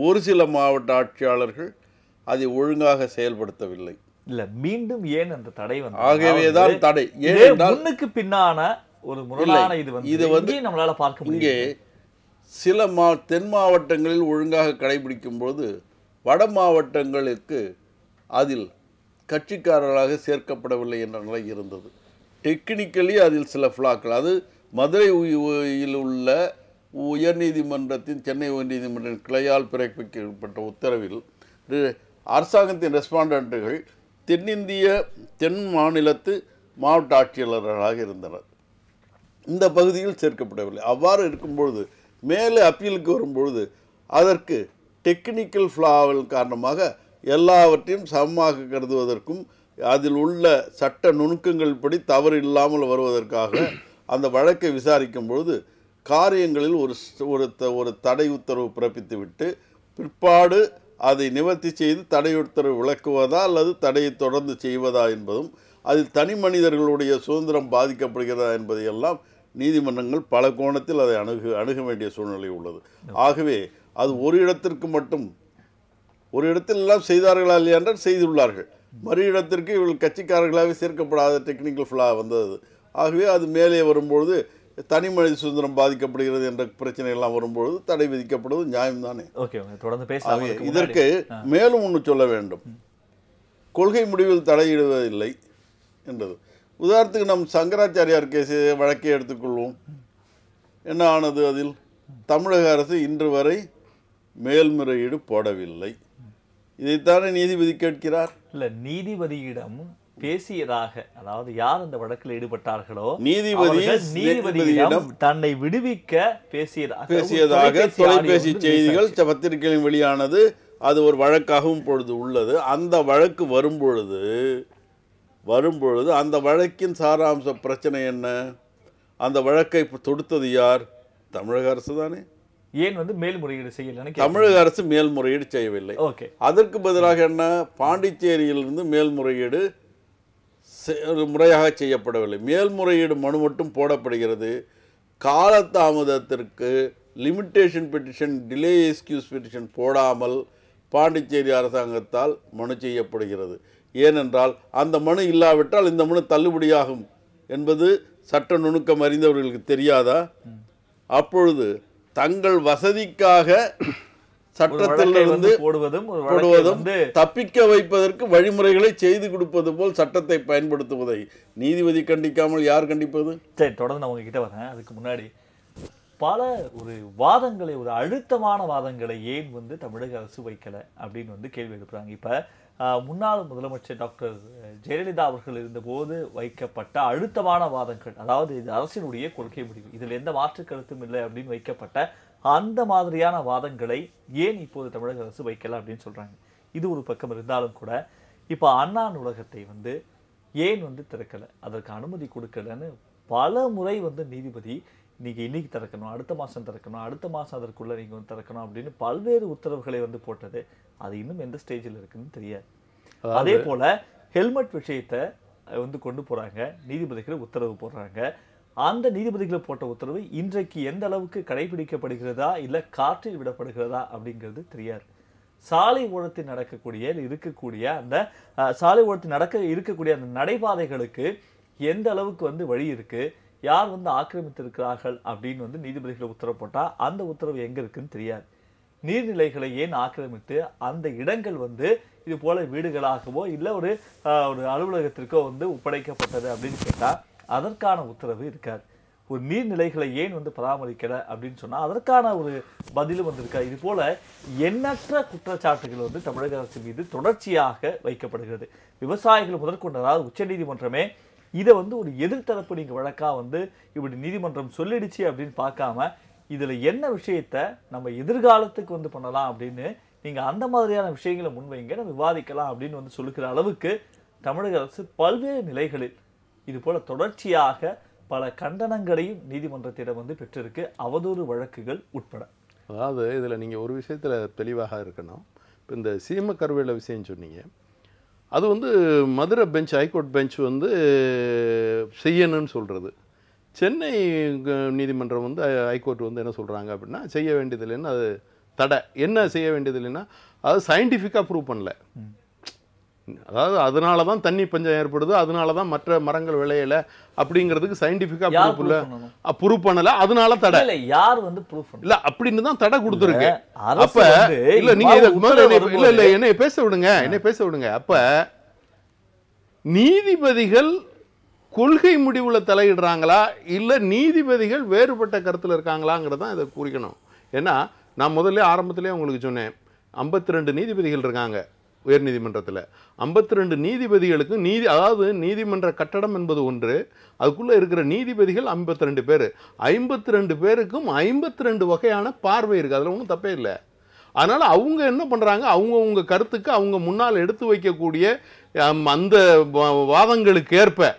ஒரு சில மாவட்ட ஆட்சியாளர்கள் அதை ஒழுங்காக செயல்படுத்தவில்லை. இல்ல, மீண்டும் ஏன் அந்த தடை ஆகவேதான் தடை. முன்னுக்கு பின்னான ஒரு முரணான இது நம்மளால பார்க்க முடியும். இங்கே சில தென் மாவட்டங்களில் ஒழுங்காக கடைபிடிக்கும் போது வட மாவட்டங்களுக்கு அதில் கட்சிக்காரர்களாக சேர்க்கப்படவில்லை என்ற நிலை இருந்தது. டெக்னிக்கலி அதில் சில ஃப்ளாக்கள், அது மதுரையில் உள்ள உயர்நீதிமன்றத்தின் சென்னை உயர்நீதிமன்றத்தின் கிளையால் பிறப்பிக்கப்பட்ட உத்தரவில் அரசாங்கத்தின் ரெஸ்பாண்டன்ட்டுகள் தென் மாநிலத்து மாவட்ட ஆட்சியாளர்களாக இருந்தனர். இந்த பகுதியில் சேர்க்கப்படவில்லை. அவ்வாறு இருக்கும்பொழுது மேலே அப்பீலுக்கு வரும்பொழுது அதற்கு டெக்னிக்கல் ஃப்ளாவின் காரணமாக எல்லாவற்றையும் சமமாக கருதுவதற்கும் அதில் உள்ள சட்ட நுணுக்கங்கள் படி தவறு இல்லாமல் வருவதற்காக அந்த வழக்கை விசாரிக்கும் பொழுது காரியங்களில் ஒரு தடை உத்தரவு பிறப்பித்துவிட்டு பிற்பாடு அதை நிவர்த்தி செய்து தடை உத்தரவு விளக்குவதா அல்லது தடையை தொடர்ந்து செய்வதா என்பதும் அதில் தனி மனிதர்களுடைய சுதந்திரம் பாதிக்கப்படுகிறதா என்பதையெல்லாம் நீதிமன்றங்கள் பல கோணத்தில் அதை அணுக வேண்டிய சூழ்நிலை உள்ளது. ஆகவே அது ஒரு இடத்திற்கு மட்டும், ஒரு இடத்தில் எல்லாம் செய்தார்களா இல்லையா என்றால் செய்துள்ளார்கள். மறு இடத்திற்கு இவர்கள் கட்சிக்காரர்களாகவே சேர்க்கப்படாத டெக்னிக்கல் ஃப்ளா வந்தது. ஆகவே அது மேலே வரும்பொழுது தனி மனித சுதந்திரம் பாதிக்கப்படுகிறது என்ற பிரச்சனை எல்லாம் வரும்பொழுது தடை விதிக்கப்படுவது நியாயம்தானே. இதற்கு மேலும் ஒன்று சொல்ல வேண்டும். கொள்கை முடிவில் தலையிடுவதில்லை என்றது. உதாரணத்துக்கு நம் சங்கராச்சாரியார் கேஸ் வழக்கை எடுத்துக்கொள்வோம். என்ன ஆனது? அதில் தமிழக அரசு இன்று வரை மேல்முறையீடு போடவில்லை. இதைத்தானே நீதிபதி கேட்கிறார். இல்ல, நீதிபதியிடம் பேசியதாக, அதாவது யார் அந்த வழக்கில் ஈடுபட்டார்களோ நீதிபதியிடம் தன்னை விடுவிக்க பேசியதாக தொலைபேசி செய்திகள் பத்திரிகைகளில் வெளியானது. அது ஒரு வழக்காகவும் பொழுது உள்ளது. அந்த வழக்கு வரும்பொழுது அந்த வழக்கின் சாராம்ச பிரச்சனை என்ன? அந்த வழக்கை தொடுத்தது யார்? தமிழக அரசு தானே. ஏன் மேல்முறையீடு செய்யல? தமிழக அரசு மேல்முறையீடு செய்யவில்லை. அதற்கு பதிலாக என்ன? பாண்டிச்சேரியிலிருந்து மேல்முறையீடு முறையாக செய்யப்படவில்லை. மேல்முறையீடு மனு மட்டும் போடப்படுகிறது. காலதாமதத்திற்கு limitation petition, delay excuse petition போடாமல் பாண்டிச்சேரி அரசாங்கத்தால் மனு செய்யப்படுகிறது. ஏனென்றால் அந்த மனு இல்லாவிட்டால் இந்த மனு தள்ளுபடியாகும் என்பது சட்ட நுணுக்கம் அறிந்தவர்களுக்கு தெரியாதா? அப்பொழுது தங்கள் வசதிக்காக சட்டத்திலிருந்து போடுவதும் தப்பிக்க வைப்பதற்கு வழிமுறைகளை செய்து கொடுப்பது போல் சட்டத்தை பயன்படுத்துவதை நீதிபதி கண்டிக்காமல் யார் கண்டிப்பது? சரி, தொடர்ந்து நான் உங்ககிட்ட வரேன். அதுக்கு முன்னாடி பல ஒரு வாதங்களை, ஒரு அழுத்தமான வாதங்களை ஏன் வந்து தமிழக அரசு வைக்கல அப்படின்னு வந்து கேள்வி எழுப்புறாங்க. இப்ப முன்னாள் முதலமைச்சர் டாக்டர் ஜெயலலிதா அவர்கள் இருந்தபோது வைக்கப்பட்ட அழுத்தமான வாதங்கள், அதாவது இது அரசினுடைய கொள்கை முடிவு, இதில் எந்த மாற்று கருத்தும் இல்லை அப்படின்னு வைக்கப்பட்ட அந்த மாதிரியான வாதங்களை ஏன் இப்போது தமிழக அரசு வைக்கல அப்படின்னு சொல்றாங்க. இது ஒரு பக்கம் இருந்தாலும் கூட இப்போ அண்ணா நூலகத்தை வந்து ஏன் வந்து திறக்கல, அதற்கு அனுமதி கொடுக்கலன்னு பல முறை வந்து நீதிபதி இன்னைக்கு திறக்கணும், அடுத்த மாதம் திறக்கணும், அடுத்த மாதம் அதற்குள்ள நீங்கள் வந்து திறக்கணும் அப்படின்னு பல்வேறு உத்தரவுகளை வந்து போட்டது. அது இன்னும் எந்த ஸ்டேஜில் இருக்குன்னு தெரியாது. அதே போல ஹெல்மெட் விஷயத்தை வந்து கொண்டு போறாங்க, நீதிபதிகள் உத்தரவு போடுறாங்க. அந்த நீதிபதிகளை போட்ட உத்தரவு இன்றைக்கு எந்த அளவுக்கு கடைபிடிக்கப்படுகிறதா இல்லை காற்றில் விடப்படுகிறதா அப்படிங்கிறது தெரியாது. சாலை ஓரத்தில் இருக்கக்கூடிய அந்த சாலை ஓரத்தில் இருக்கக்கூடிய அந்த நடைபாதைகளுக்கு எந்த அளவுக்கு வந்து வழி இருக்கு, யார் வந்து ஆக்கிரமித்திருக்கிறார்கள் அப்படின்னு வந்து நீதிபதிகளை உத்தரவு போட்டா அந்த உத்தரவு எங்க இருக்குன்னு தெரியாது. நீர்நிலைகளை ஏன் ஆக்கிரமித்து அந்த இடங்கள் வந்து இது போல வீடுகளாகவோ இல்லை ஒரு அலுவலகத்திற்கோ வந்து ஒப்படைக்கப்பட்டது அப்படின்னு கேட்டா அதற்கான உத்தரவு இருக்காது. ஒரு நீர்நிலைகளை ஏன் வந்து பராமரிக்கல அப்படின்னு சொன்னா அதற்கான ஒரு பதிலும் வந்திருக்கா. இது போல எண்ணற்ற குற்றச்சாட்டுகள் வந்து தமிழக அரசு மீது தொடர்ச்சியாக வைக்கப்படுகிறது. விவசாயிகள் முதற்கொண்டு, அதாவது உச்சநீதிமன்றமே இதை வந்து ஒரு எதிர்த்தரப்பு நீங்க வழக்கா வந்து இப்படி நீதிமன்றம் சொல்லிடுச்சு அப்படின்னு பார்க்காம இதுல என்ன விஷயத்த நம்ம எதிர்காலத்துக்கு வந்து பண்ணலாம் அப்படின்னு நீங்க அந்த மாதிரியான விஷயங்களை முன்வைங்க, நம்ம விவாதிக்கலாம் அப்படின்னு வந்து சொல்லுகிற அளவுக்கு தமிழக அரசு பல்வேறு நிலைகளில் இது போல தொடர்ச்சியாக பல கண்டனங்களையும் நீதிமன்றத்திடம் வந்து பெற்றிருக்கு, அவதூறு வழக்குகள் உட்பட. அதாவது இதில் நீங்கள் ஒரு விஷயத்தில் தெளிவாக இருக்கணும். இப்போ இந்த சீம கருவேல விஷயம் சொன்னீங்க, அது வந்து மதுரை பெஞ்ச், ஹைகோர்ட் பெஞ்ச் வந்து செய்யணும்னு சொல்கிறது. சென்னை நீதிமன்றம் வந்து ஹைகோர்ட் வந்து என்ன சொல்கிறாங்க அப்படின்னா செய்ய வேண்டியதில்லைன்னு, அது தடை. என்ன செய்ய வேண்டியதில்லைன்னா அது சயின்டிஃபிக்காக ப்ரூவ் பண்ணல. அதாவது அதனால தான் தண்ணி பஞ்சம் ஏற்படுது, அதனால தான் மற்ற மரங்கள் விளையல அப்படிங்கிறதுக்கு சயின்டிஃபிக்காக ப்ரூவ் பண்ணல, அதனால தடை. யார் வந்து ப்ரூவ் இல்ல அப்படின்னு தான் தடை கொடுத்துருக்கு. அப்ப இல்ல நீங்க இல்ல என்னை பேச விடுங்க. அப்ப நீதிபதிகள் கொள்கை முடிவுல தலையிடுறாங்களா இல்ல நீதிபதிகள் வேறுபட்ட கருத்துல இருக்காங்களாங்கிறத இதை குறிக்கணும். ஏன்னா நான் முதல்ல ஆரம்பத்திலே உங்களுக்கு சொன்னேன், 52 நீதிபதிகள் இருக்காங்க உயர் நீதிமன்றத்தில். 52 நீதிபதிகளுக்கு அதாவது நீதிமன்ற கட்டடம் என்பது ஒன்று, அதுக்குள்ளே இருக்கிற நீதிபதிகள் 52 பேர். 52 பேருக்கும் 52 வகையான பார்வை இருக்குது, அதில் ஒன்றும் தப்பே இல்லை. அதனால் அவங்க என்ன பண்ணுறாங்க, அவங்கவுங்க கருத்துக்கு அவங்க முன்னால் எடுத்து வைக்கக்கூடிய அந்த வாதங்களுக்கு ஏற்ப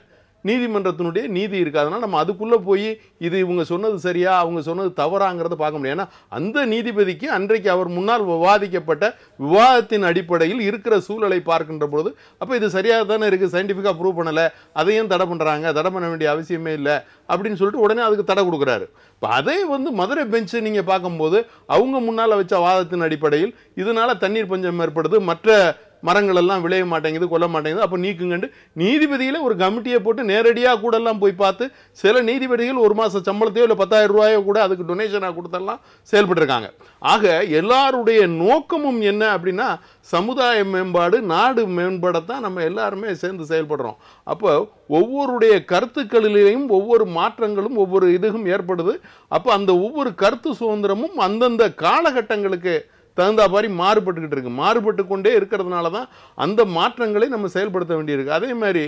நீதிமன்றத்தினுடைய நீதி இருக்குது. அதனால் நம்ம அதுக்குள்ளே போய் இது இவங்க சொன்னது சரியா அவங்க சொன்னது தவறாங்கிறத பார்க்க முடியும். ஏன்னா அந்த நீதிபதிக்கு அன்றைக்கு அவர் முன்னால் விவாதிக்கப்பட்ட விவாதத்தின் அடிப்படையில் இருக்கிற சூழலை பார்க்கின்ற பொழுது அப்போ இது சரியாக தானே இருக்குது, சயின்டிஃபிக்காக ப்ரூவ் பண்ணலை, அதையும் தடை பண்ணுறாங்க, தடை பண்ண வேண்டிய அவசியமே இல்லை அப்படின்னு சொல்லிட்டு உடனே அதுக்கு தடை கொடுக்குறாரு. இப்போ அதே வந்து மதுரை பெஞ்சு நீங்கள் பார்க்கும்போது அவங்க முன்னால் வச்ச வாதத்தின் அடிப்படையில் இதனால் தண்ணீர் பஞ்சம் ஏற்படுது, மற்ற மரங்கள் எல்லாம் விளைய மாட்டேங்குது, கொல்ல மாட்டேங்குது, அப்போ நீக்குங்கண்டு நீதிபதிகளை ஒரு கமிட்டியை போட்டு நேரடியாக கூட எல்லாம் போய் பார்த்து சில நீதிபதிகள் ஒரு மாதம் சம்பளத்தையோ இல்லை 10,000 ரூபாயோ கூட அதுக்கு டொனேஷனாக கொடுத்தெல்லாம் செயல்பட்டுருக்காங்க. ஆக எல்லாருடைய நோக்கமும் என்ன அப்படின்னா சமுதாய மேம்பாடு, நாடு மேம்படத்தான் நம்ம எல்லாருமே சேர்ந்து செயல்படுறோம். அப்போ ஒவ்வொருடைய கருத்துக்களிலேயும் ஒவ்வொரு மாற்றங்களும் ஒவ்வொரு இதுவும் ஏற்படுது. அப்போ அந்த ஒவ்வொரு கருத்து சுதந்திரமும் அந்தந்த காலகட்டங்களுக்கு தகுந்த மாதிரி மாறுபட்டுக்கிட்டு இருக்கு. மாறுபட்டு கொண்டே இருக்கிறதுனால தான் அந்த மாற்றங்களை நம்ம செயல்படுத்த வேண்டியிருக்கு. அதே மாதிரி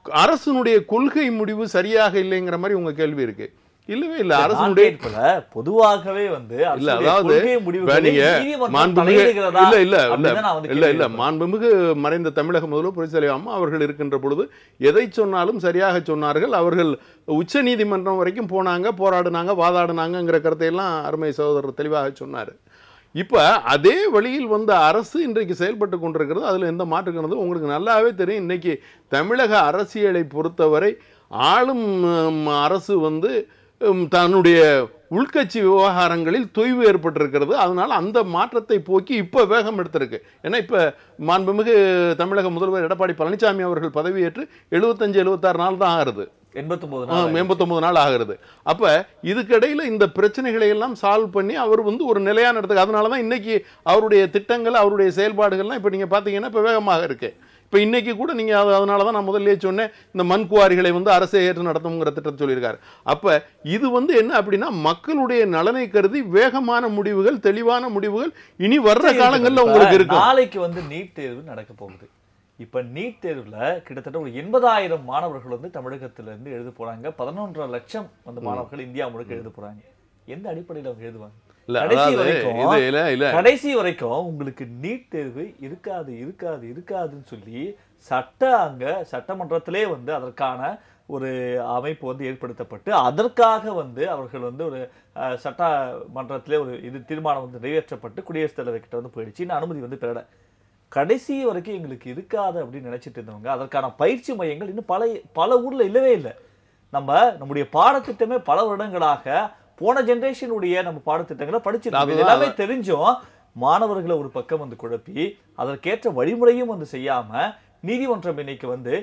அரசனுடைய கொள்கை முடிவு சரியாக இல்லைங்கிற மாதிரி உங்க கேள்வி இருக்கு. இல்லவே இல்லை, அரசனுடைய பொதுவாகவே வந்து இல்ல, அதாவது மாண்புமிகு மறைந்த தமிழக முதல்வர் புரட்சித்தலைவர் அம்மா அவர்கள் இருக்கின்ற பொழுது எதை சொன்னாலும் சரியாக சொன்னார்கள். அவர்கள் உச்ச நீதிமன்றம் வரைக்கும் போனாங்க, போராடினாங்க, வாதாடினாங்கிற கருத்தையெல்லாம் அருமை சகோதரர் தெளிவாக சொன்னார். இப்போ அதே வழியில் வந்த அரசு இன்றைக்கு செயல்பட்டு கொண்டிருக்கிறது, அதில் எந்த மாற்றுக்கிறது உங்களுக்கு நல்லாவே தெரியும். இன்னைக்கு தமிழக அரசியலை பொறுத்தவரை ஆளும் அரசு வந்து தன்னுடைய உள்கட்சி விவகாரங்களில் தொய்வு ஏற்பட்டிருக்கிறது. அதனால் அந்த மாற்றத்தை போக்கி இப்போ வேகம் எடுத்திருக்கு. ஏன்னா இப்போ மாண்புமிகு தமிழக முதல்வர் எடப்பாடி பழனிசாமி அவர்கள் பதவியேற்று 75-76 நாள் தான் ஆகிறது, 89 நாள் ஆகிறது. அப்ப இதுக்கிடையில இந்த பிரச்சனைகளை எல்லாம் சால்வ் பண்ணி அவர் வந்து ஒரு நிலையான இடத்துக்கு, அதனாலதான் இன்னைக்கு அவருடைய திட்டங்கள் அவருடைய செயல்பாடுகள்லாம் இப்ப நீங்க பாத்தீங்கன்னா இப்ப வேகமாக இருக்கு. இப்போ இன்னைக்கு கூட நீங்கள் அதனால தான் நான் முதல்ல சொன்னேன், இந்த மண் குவாரிகளை வந்து அரசே ஏற்று நடத்துங்கிற திட்டத்தை சொல்லியிருக்காரு. அப்போ இது வந்து என்ன அப்படின்னா மக்களுடைய நலனை கருதி வேகமான முடிவுகள், தெளிவான முடிவுகள் இனி வர்ற காலங்களில் உங்களுக்கு இருக்கு. நாளைக்கு வந்து நீட் தேர்வு நடக்க போகுது. இப்ப நீட் தேர்வுல கிட்டத்தட்ட ஒரு 80,000 மாணவர்கள் வந்து தமிழகத்துல இருந்து எழுத போறாங்க. 11.5 லட்சம் வந்து மாணவர்கள் இந்தியா முழுக்க எழுத போறாங்க. எந்த அடிப்படையில் அவங்க எழுதுவாங்க? கடைசி வரைக்கும் உங்களுக்கு நீட் தேர்வு இருக்காதுன்னு சொல்லி சட்டமன்றத்திலே வந்து அதற்கான ஒரு அமைப்பு வந்து ஏற்படுத்தப்பட்டு அதற்காக வந்து அவர்கள் வந்து ஒரு சட்டமன்றத்திலே ஒரு இது தீர்மானம் வந்து நிறைவேற்றப்பட்டு குடியரசுத் தலைவர் கிட்ட வந்து போயிடுச்சு. இன்னும் அனுமதி வந்து பெறல. கடைசி வரைக்கும் எங்களுக்கு இருக்காது அப்படின்னு நினைச்சிட்டு இருந்தவங்க அதற்கான பயிற்சி மையங்கள் இன்னும் பல ஊர்ல இல்லவே இல்லை. நம்முடைய பாடத்திட்டமே பல வருடங்களாக போன ஜெனரேஷனுடைய நம்ம பாடத்திட்டங்களை படிச்சிருக்கோம். எல்லாமே தெரிஞ்சும் மாணவர்களை ஒரு பக்கம் வந்து குழப்பி அதற்கேற்ற வழிமுறையும் வந்து செய்யாம நீதிமன்றம் இன்னைக்கு வந்து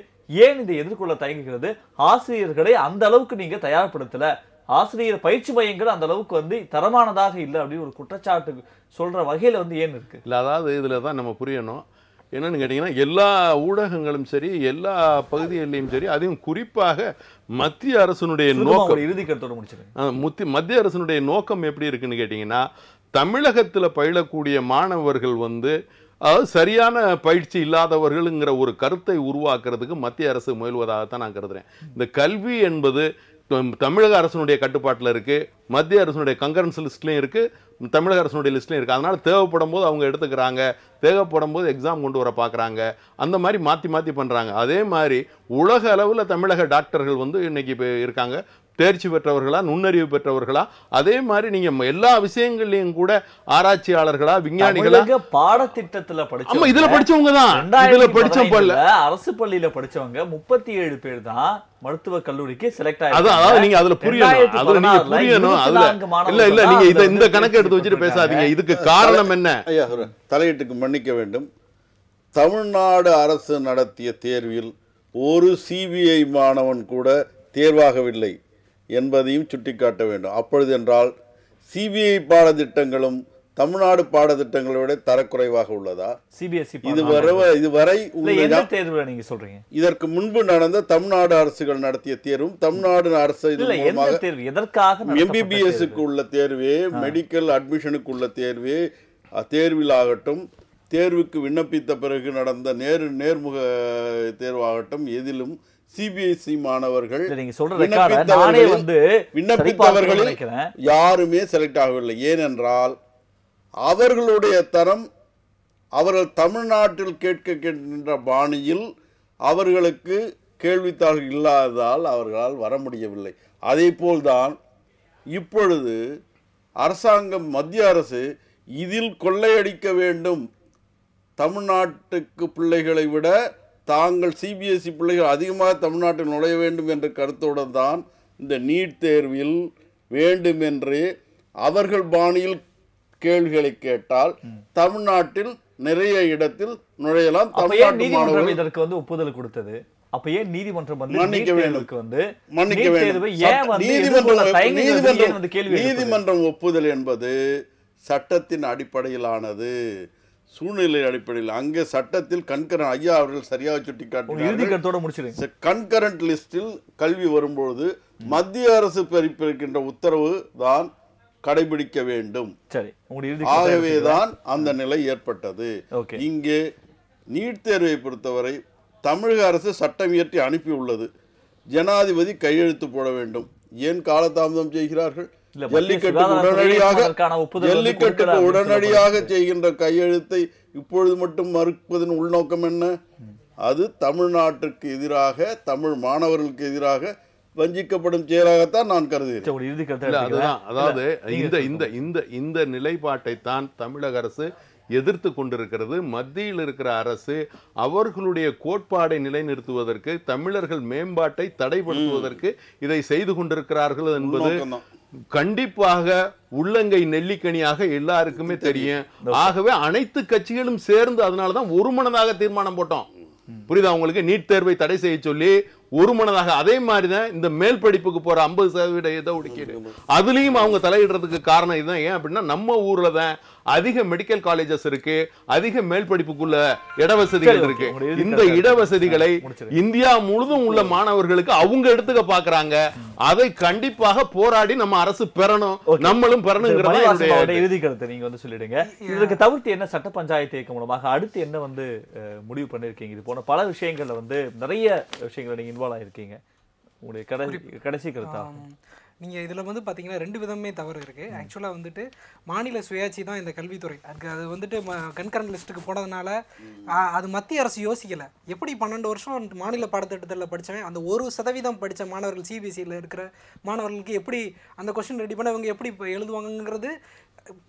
ஏன் இதை எதிர்கொள்ள தயங்குகிறது? ஆசிரியர்களை அந்த அளவுக்கு நீங்க தயார்படுத்தல, ஆசிரியர் பயிற்சி மையங்கள் அந்த அளவுக்கு வந்து தரமானதாக இல்லை அப்படின்னு ஒரு குற்றச்சாட்டு சொல்ற வகையில வந்து ஏன் இருக்கு? இல்லை, அதாவது இதுல தான் நம்ம புரியணும் என்னன்னு கேட்டீங்கன்னா, எல்லா ஊடகங்களும் சரி, எல்லா பகுதிகளிலும் சரி, அதையும் குறிப்பாக மத்திய அரசினுடைய நோக்கம், இறுதி கருத்தோட முடிச்சிருக்கேன், மத்திய அரசினுடைய நோக்கம் எப்படி இருக்குன்னு கேட்டீங்கன்னா, தமிழகத்துல பயிலக்கூடிய மாணவர்கள் வந்து அதாவது சரியான பயிற்சி இல்லாதவர்கள்ங்கிற ஒரு கருத்தை உருவாக்குறதுக்கு மத்திய அரசு முயல்வதாகத்தான் நான் கருதுறேன். இந்த கல்வி என்பது தமிழக அரசினுடைய கட்டுப்பாட்டில் இருக்கு, மத்திய அரசினுடைய கங்கரன்ஸ் லிஸ்ட்லையும் இருக்கு, தமிழக அரசினுடைய லிஸ்ட்லையும் இருக்கு. அதனால தேவைப்படும் போது அவங்க எடுத்துக்கிறாங்க, தேவைப்படும் போது எக்ஸாம் கொண்டு வர பார்க்குறாங்க, அந்த மாதிரி மாற்றி பண்ணுறாங்க. அதே மாதிரி உலக அளவில் தமிழக டாக்டர்கள் வந்து இன்னைக்கு இப்போ இருக்காங்க, தேர்ச்சி பெற்றவர்களா, நுண்ணறிவு பெற்றவர்களா, அதே மாதிரி நீங்க எல்லா விஷயங்கள்லயும் கூட ஆராய்ச்சியாளர்களா, விஞ்ஞானிகளா, பாடத்திட்டத்துல படிச்சவங்க, இதுல படிச்சவங்க தான், இதுல படிச்சவங்க அரசு பள்ளியில படிச்சவங்க 37 பேர் தான் மருத்துவக் கல்லூரிக்கு செலக்ட் ஆயிடுறாங்க. அதாவது நீங்க அதுல புரியணும், அதுல நீங்க புரியணும். அதுல இல்ல நீங்க இந்த கணக்கு எடுத்து வச்சுட்டு பேசாதீங்க. இதுக்கு காரணம் என்ன? ஐயா, தலையீட்டுக்கு மன்னிக்க வேண்டும். தமிழ்நாடு அரசு நடத்திய தேர்வில் ஒரு சிபிஐ மாணவன் கூட தேர்வாகவில்லை என்பதையும் சுட்டிக்காட்ட வேண்டும். அப்பொழுது என்றால் சிபிஐ பாடத்திட்டங்களும் தமிழ்நாடு பாடத்திட்டங்களை விட தரக்குறைவாக உள்ளதா? சிபிஎஸ்இ இதுவரை நீங்க சொல்றீங்க, இதற்கு முன்பு நடந்த தமிழ்நாடு அரசுகள் நடத்திய தேர்வும் தமிழ்நாடு அரசு எம்பிபிஎஸ்க்கு உள்ள தேர்வே, மெடிக்கல் அட்மிஷனுக்கு உள்ள தேர்வே, தேர்வில் ஆகட்டும், தேர்வுக்கு விண்ணப்பித்த பிறகு நடந்த நேர்முக தேர்வாகட்டும், எதிலும் சிபிஎஸ்இ மாணவர்கள் விண்ணப்பித்தவர்களில் யாருமே செலக்ட் ஆகவில்லை. ஏனென்றால் அவர்களுடைய தரம், அவர்கள் தமிழ்நாட்டில் கேட்கின்ற பாணியில் அவர்களுக்கு கேள்வித்தாள்கள் இல்லாததால் அவர்களால் வர முடியவில்லை. அதே போல்தான் இப்பொழுது அரசாங்கம், மத்திய அரசு இதில் கொள்ளையடிக்க வேண்டும், தமிழ்நாட்டுக்கு பிள்ளைகளை விட தாங்கள் சிபிஎஸ்இ பிள்ளைகள் அதிகமாக தமிழ்நாட்டில் நுழைய வேண்டும் என்ற கருத்துடன் தான் இந்த நீட் தேர்வில் வேண்டுமென்று அவர்கள் பாணியில் கேள்விகளை கேட்டால் தமிழ்நாட்டில் நிறைய இடத்தில் நுழையலாம். தமிழ்நாட்டு மாணவர்கள் இதற்கு வந்து ஒப்புதல் கொடுத்தது. அப்ப ஏன் நீதிமன்றம் வந்து நீதிமன்றம் ஒப்புதல் என்பது சட்டத்தின் அடிப்படையிலானது, சூழ்நிலை அடிப்படையில். அங்கே சட்டத்தில் கண்கரண்ட், ஐயா அவர்கள் சரியாக சுட்டிக்காட்டினார்கள், கண்கரண்ட் லிஸ்டில் கல்வி வரும்பொழுது மத்திய அரசு பிறப்பிக்கின்ற உத்தரவு தான் கடைபிடிக்க வேண்டும். ஆகவேதான் அந்த நிலை ஏற்பட்டது. இங்கே நீட் தேர்வை பொறுத்தவரை தமிழக அரசு சட்டம் இயற்றி அனுப்பியுள்ளது. ஜனாதிபதி கையெழுத்து போட வேண்டும். ஏன் காலதாமதம் செய்கிறார்கள்? ஜல்லிக்கட்டுக்கு உடனடியாக செய்கின்ற கையெழுத்தை இப்பொழுது மட்டும் மறுப்பதன் உள்நோக்கம் என்ன? அது தமிழ்நாட்டிற்கு எதிராக, தமிழ் மாணவர்களுக்கு எதிராக வஞ்சிக்கப்படும் செயலாகத்தான் நான் கருதுகிறேன். அதாவது இந்த நிலைப்பாட்டை தான் தமிழக அரசு எதிர்த்து கொண்டிருக்கிறது. மத்தியில் இருக்கிற அரசு அவர்களுடைய கோட்பாடை நிலைநிறுத்துவதற்கு, தமிழர்கள் மேம்பாட்டை தடைப்படுத்துவதற்கு இதை செய்து கொண்டிருக்கிறார்கள் என்பது கண்டிப்பாக உள்ளங்கை நெல்லிக்கனியாக எல்லாருக்குமே தெரியும். ஆகவே அனைத்து கட்சிகளும் சேர்ந்து அதனாலதான் ஒரு மனதாக தீர்மானம் போட்டோம். புரியுதா உங்களுக்கு? நீட் தேர்வை தடை செய்ய சொல்லி ஒரு மனதாக. அதே மாதிரிதான் இந்த மேல் படிப்புக்கு போற 50% இட ஒதுக்கீடு, அதுலயும் அவங்க தலையிடுறதுக்கு காரணம் இதுதான். ஏன் அப்படின்னா நம்ம ஊர்ல தான் அதிக மெடிக்கல் காலேஜஸ் இருக்கு, அதிக மேல் படிப்புக்குள்ள இடவசதிகள் இருக்கு. இந்த இடவசதிகளை இந்தியா முழுதும் உள்ள மாணவர்களுக்கு அவங்க எடுத்துக்க பாக்குறாங்க. அதை கண்டிப்பாக போராடி நம்ம அரசு பெறணும், நம்மளும் பெறணுங்கிறத இறுதி கருத்தை நீங்க வந்து சொல்லிடுங்க. இதற்கு தவிர்த்து என்ன சட்ட பஞ்சாயத்து இயக்கம் மூலமாக அடுத்து என்ன வந்து முடிவு பண்ணிருக்கீங்க? இது போன பல விஷயங்கள்ல வந்து நிறைய விஷயங்களை நீங்க இன்வால்வ் ஆயிருக்கீங்க. உங்களுடைய கடைசி கருத்தா? நீங்கள் இதில் வந்து பார்த்தீங்கன்னா 2 விதமே தவறு இருக்குது. ஆக்சுவலாக வந்துட்டு மாநில சுயாட்சி தான் இந்த கல்வித்துறை. அது வந்துட்டு கண்கரண்ட் லிஸ்ட்டுக்கு போனதுனால அது மத்திய அரசு யோசிக்கலை. எப்படி 12 வருஷம் மாநில பாடத்திட்டத்தில் படித்தவன் அந்த 1% படித்த மாணவர்கள் சிபிஎஸ்சியில் இருக்கிற மாணவர்களுக்கு எப்படி அந்த கொஸ்டின் ரெடி பண்ண அவங்க எப்படி எழுதுவாங்கங்கிறது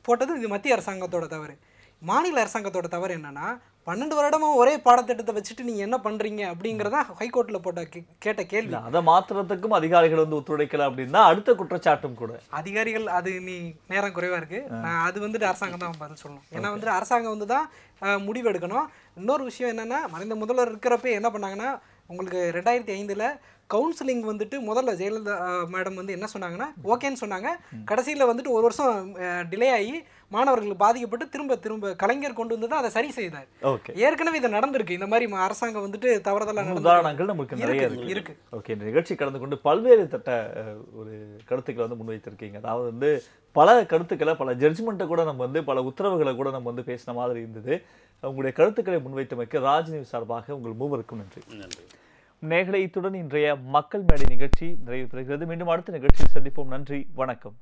போட்டது இது மத்திய அரசாங்கத்தோட தவறு. மாநில அரசாங்கத்தோட தவறு என்னன்னா 12 வருடமா ஒரே பாடத்திட்டத்தை வச்சுட்டு நீங்க என்ன பண்றீங்க அப்படிங்கறத ஹைகோர்ட்ல போட்ட கேட்ட கேள்வி. அதை மாத்திரத்துக்கும் அதிகாரிகள் வந்து ஒத்துழைக்கல அப்படின்னா அடுத்த குற்றச்சாட்டும் கூட. அதிகாரிகள் அது நீ நேரம் குறைவா இருக்கு, அது வந்துட்டு அரசாங்கம் தான் பதில் சொல்லணும். ஏன்னா வந்துட்டு அரசாங்கம் வந்து தான் முடிவு எடுக்கணும். இன்னொரு விஷயம் என்னன்னா, மறைந்த முதல்வர் இருக்கிறப்ப என்ன பண்ணாங்கன்னா, உங்களுக்கு 2005 கவுன்சிலிங் வந்துட்டு முதல்ல ஜெயலலிதா மேடம் வந்து என்ன சொன்னாங்கன்னா ஓகேன்னு சொன்னாங்க. கடைசியில் வந்துட்டு 1 வருஷம் டிலே ஆகி மாணவர்கள் பாதிக்கப்பட்டு திரும்ப கலைஞர் கொண்டு வந்து தான் அதை சரி செய்தார். ஏற்கனவே இது நடந்திருக்கு. இந்த மாதிரி அரசாங்கம் வந்துட்டு தவறுதலா உதாரணங்கள் நமக்கு நிறைய இருக்கு. ஓகே, இந்த நிகழ்ச்சி கலந்து கொண்டு பல்வேறு ஒரு கருத்துக்களை வந்து முன்வைத்திருக்கீங்க. அதாவது வந்து பல கருத்துக்களை, பல ஜட்ஜ்மெண்ட்டை கூட நம்ம வந்து பல உத்தரவுகளை கூட நம்ம வந்து பேசின மாதிரி இருந்தது. உங்களுடைய கருத்துக்களை முன்வைத்தமைக்கு ராஜ் நியூஸ் சார்பாக உங்கள் மூவருக்கும் நன்றி. நேயர்களே, இத்துடன் இன்றைய மக்கள் மேடை நிகழ்ச்சி நிறைவு பெறுகிறது. மீண்டும் அடுத்த நிகழ்ச்சியில் சந்திப்போம். நன்றி, வணக்கம்.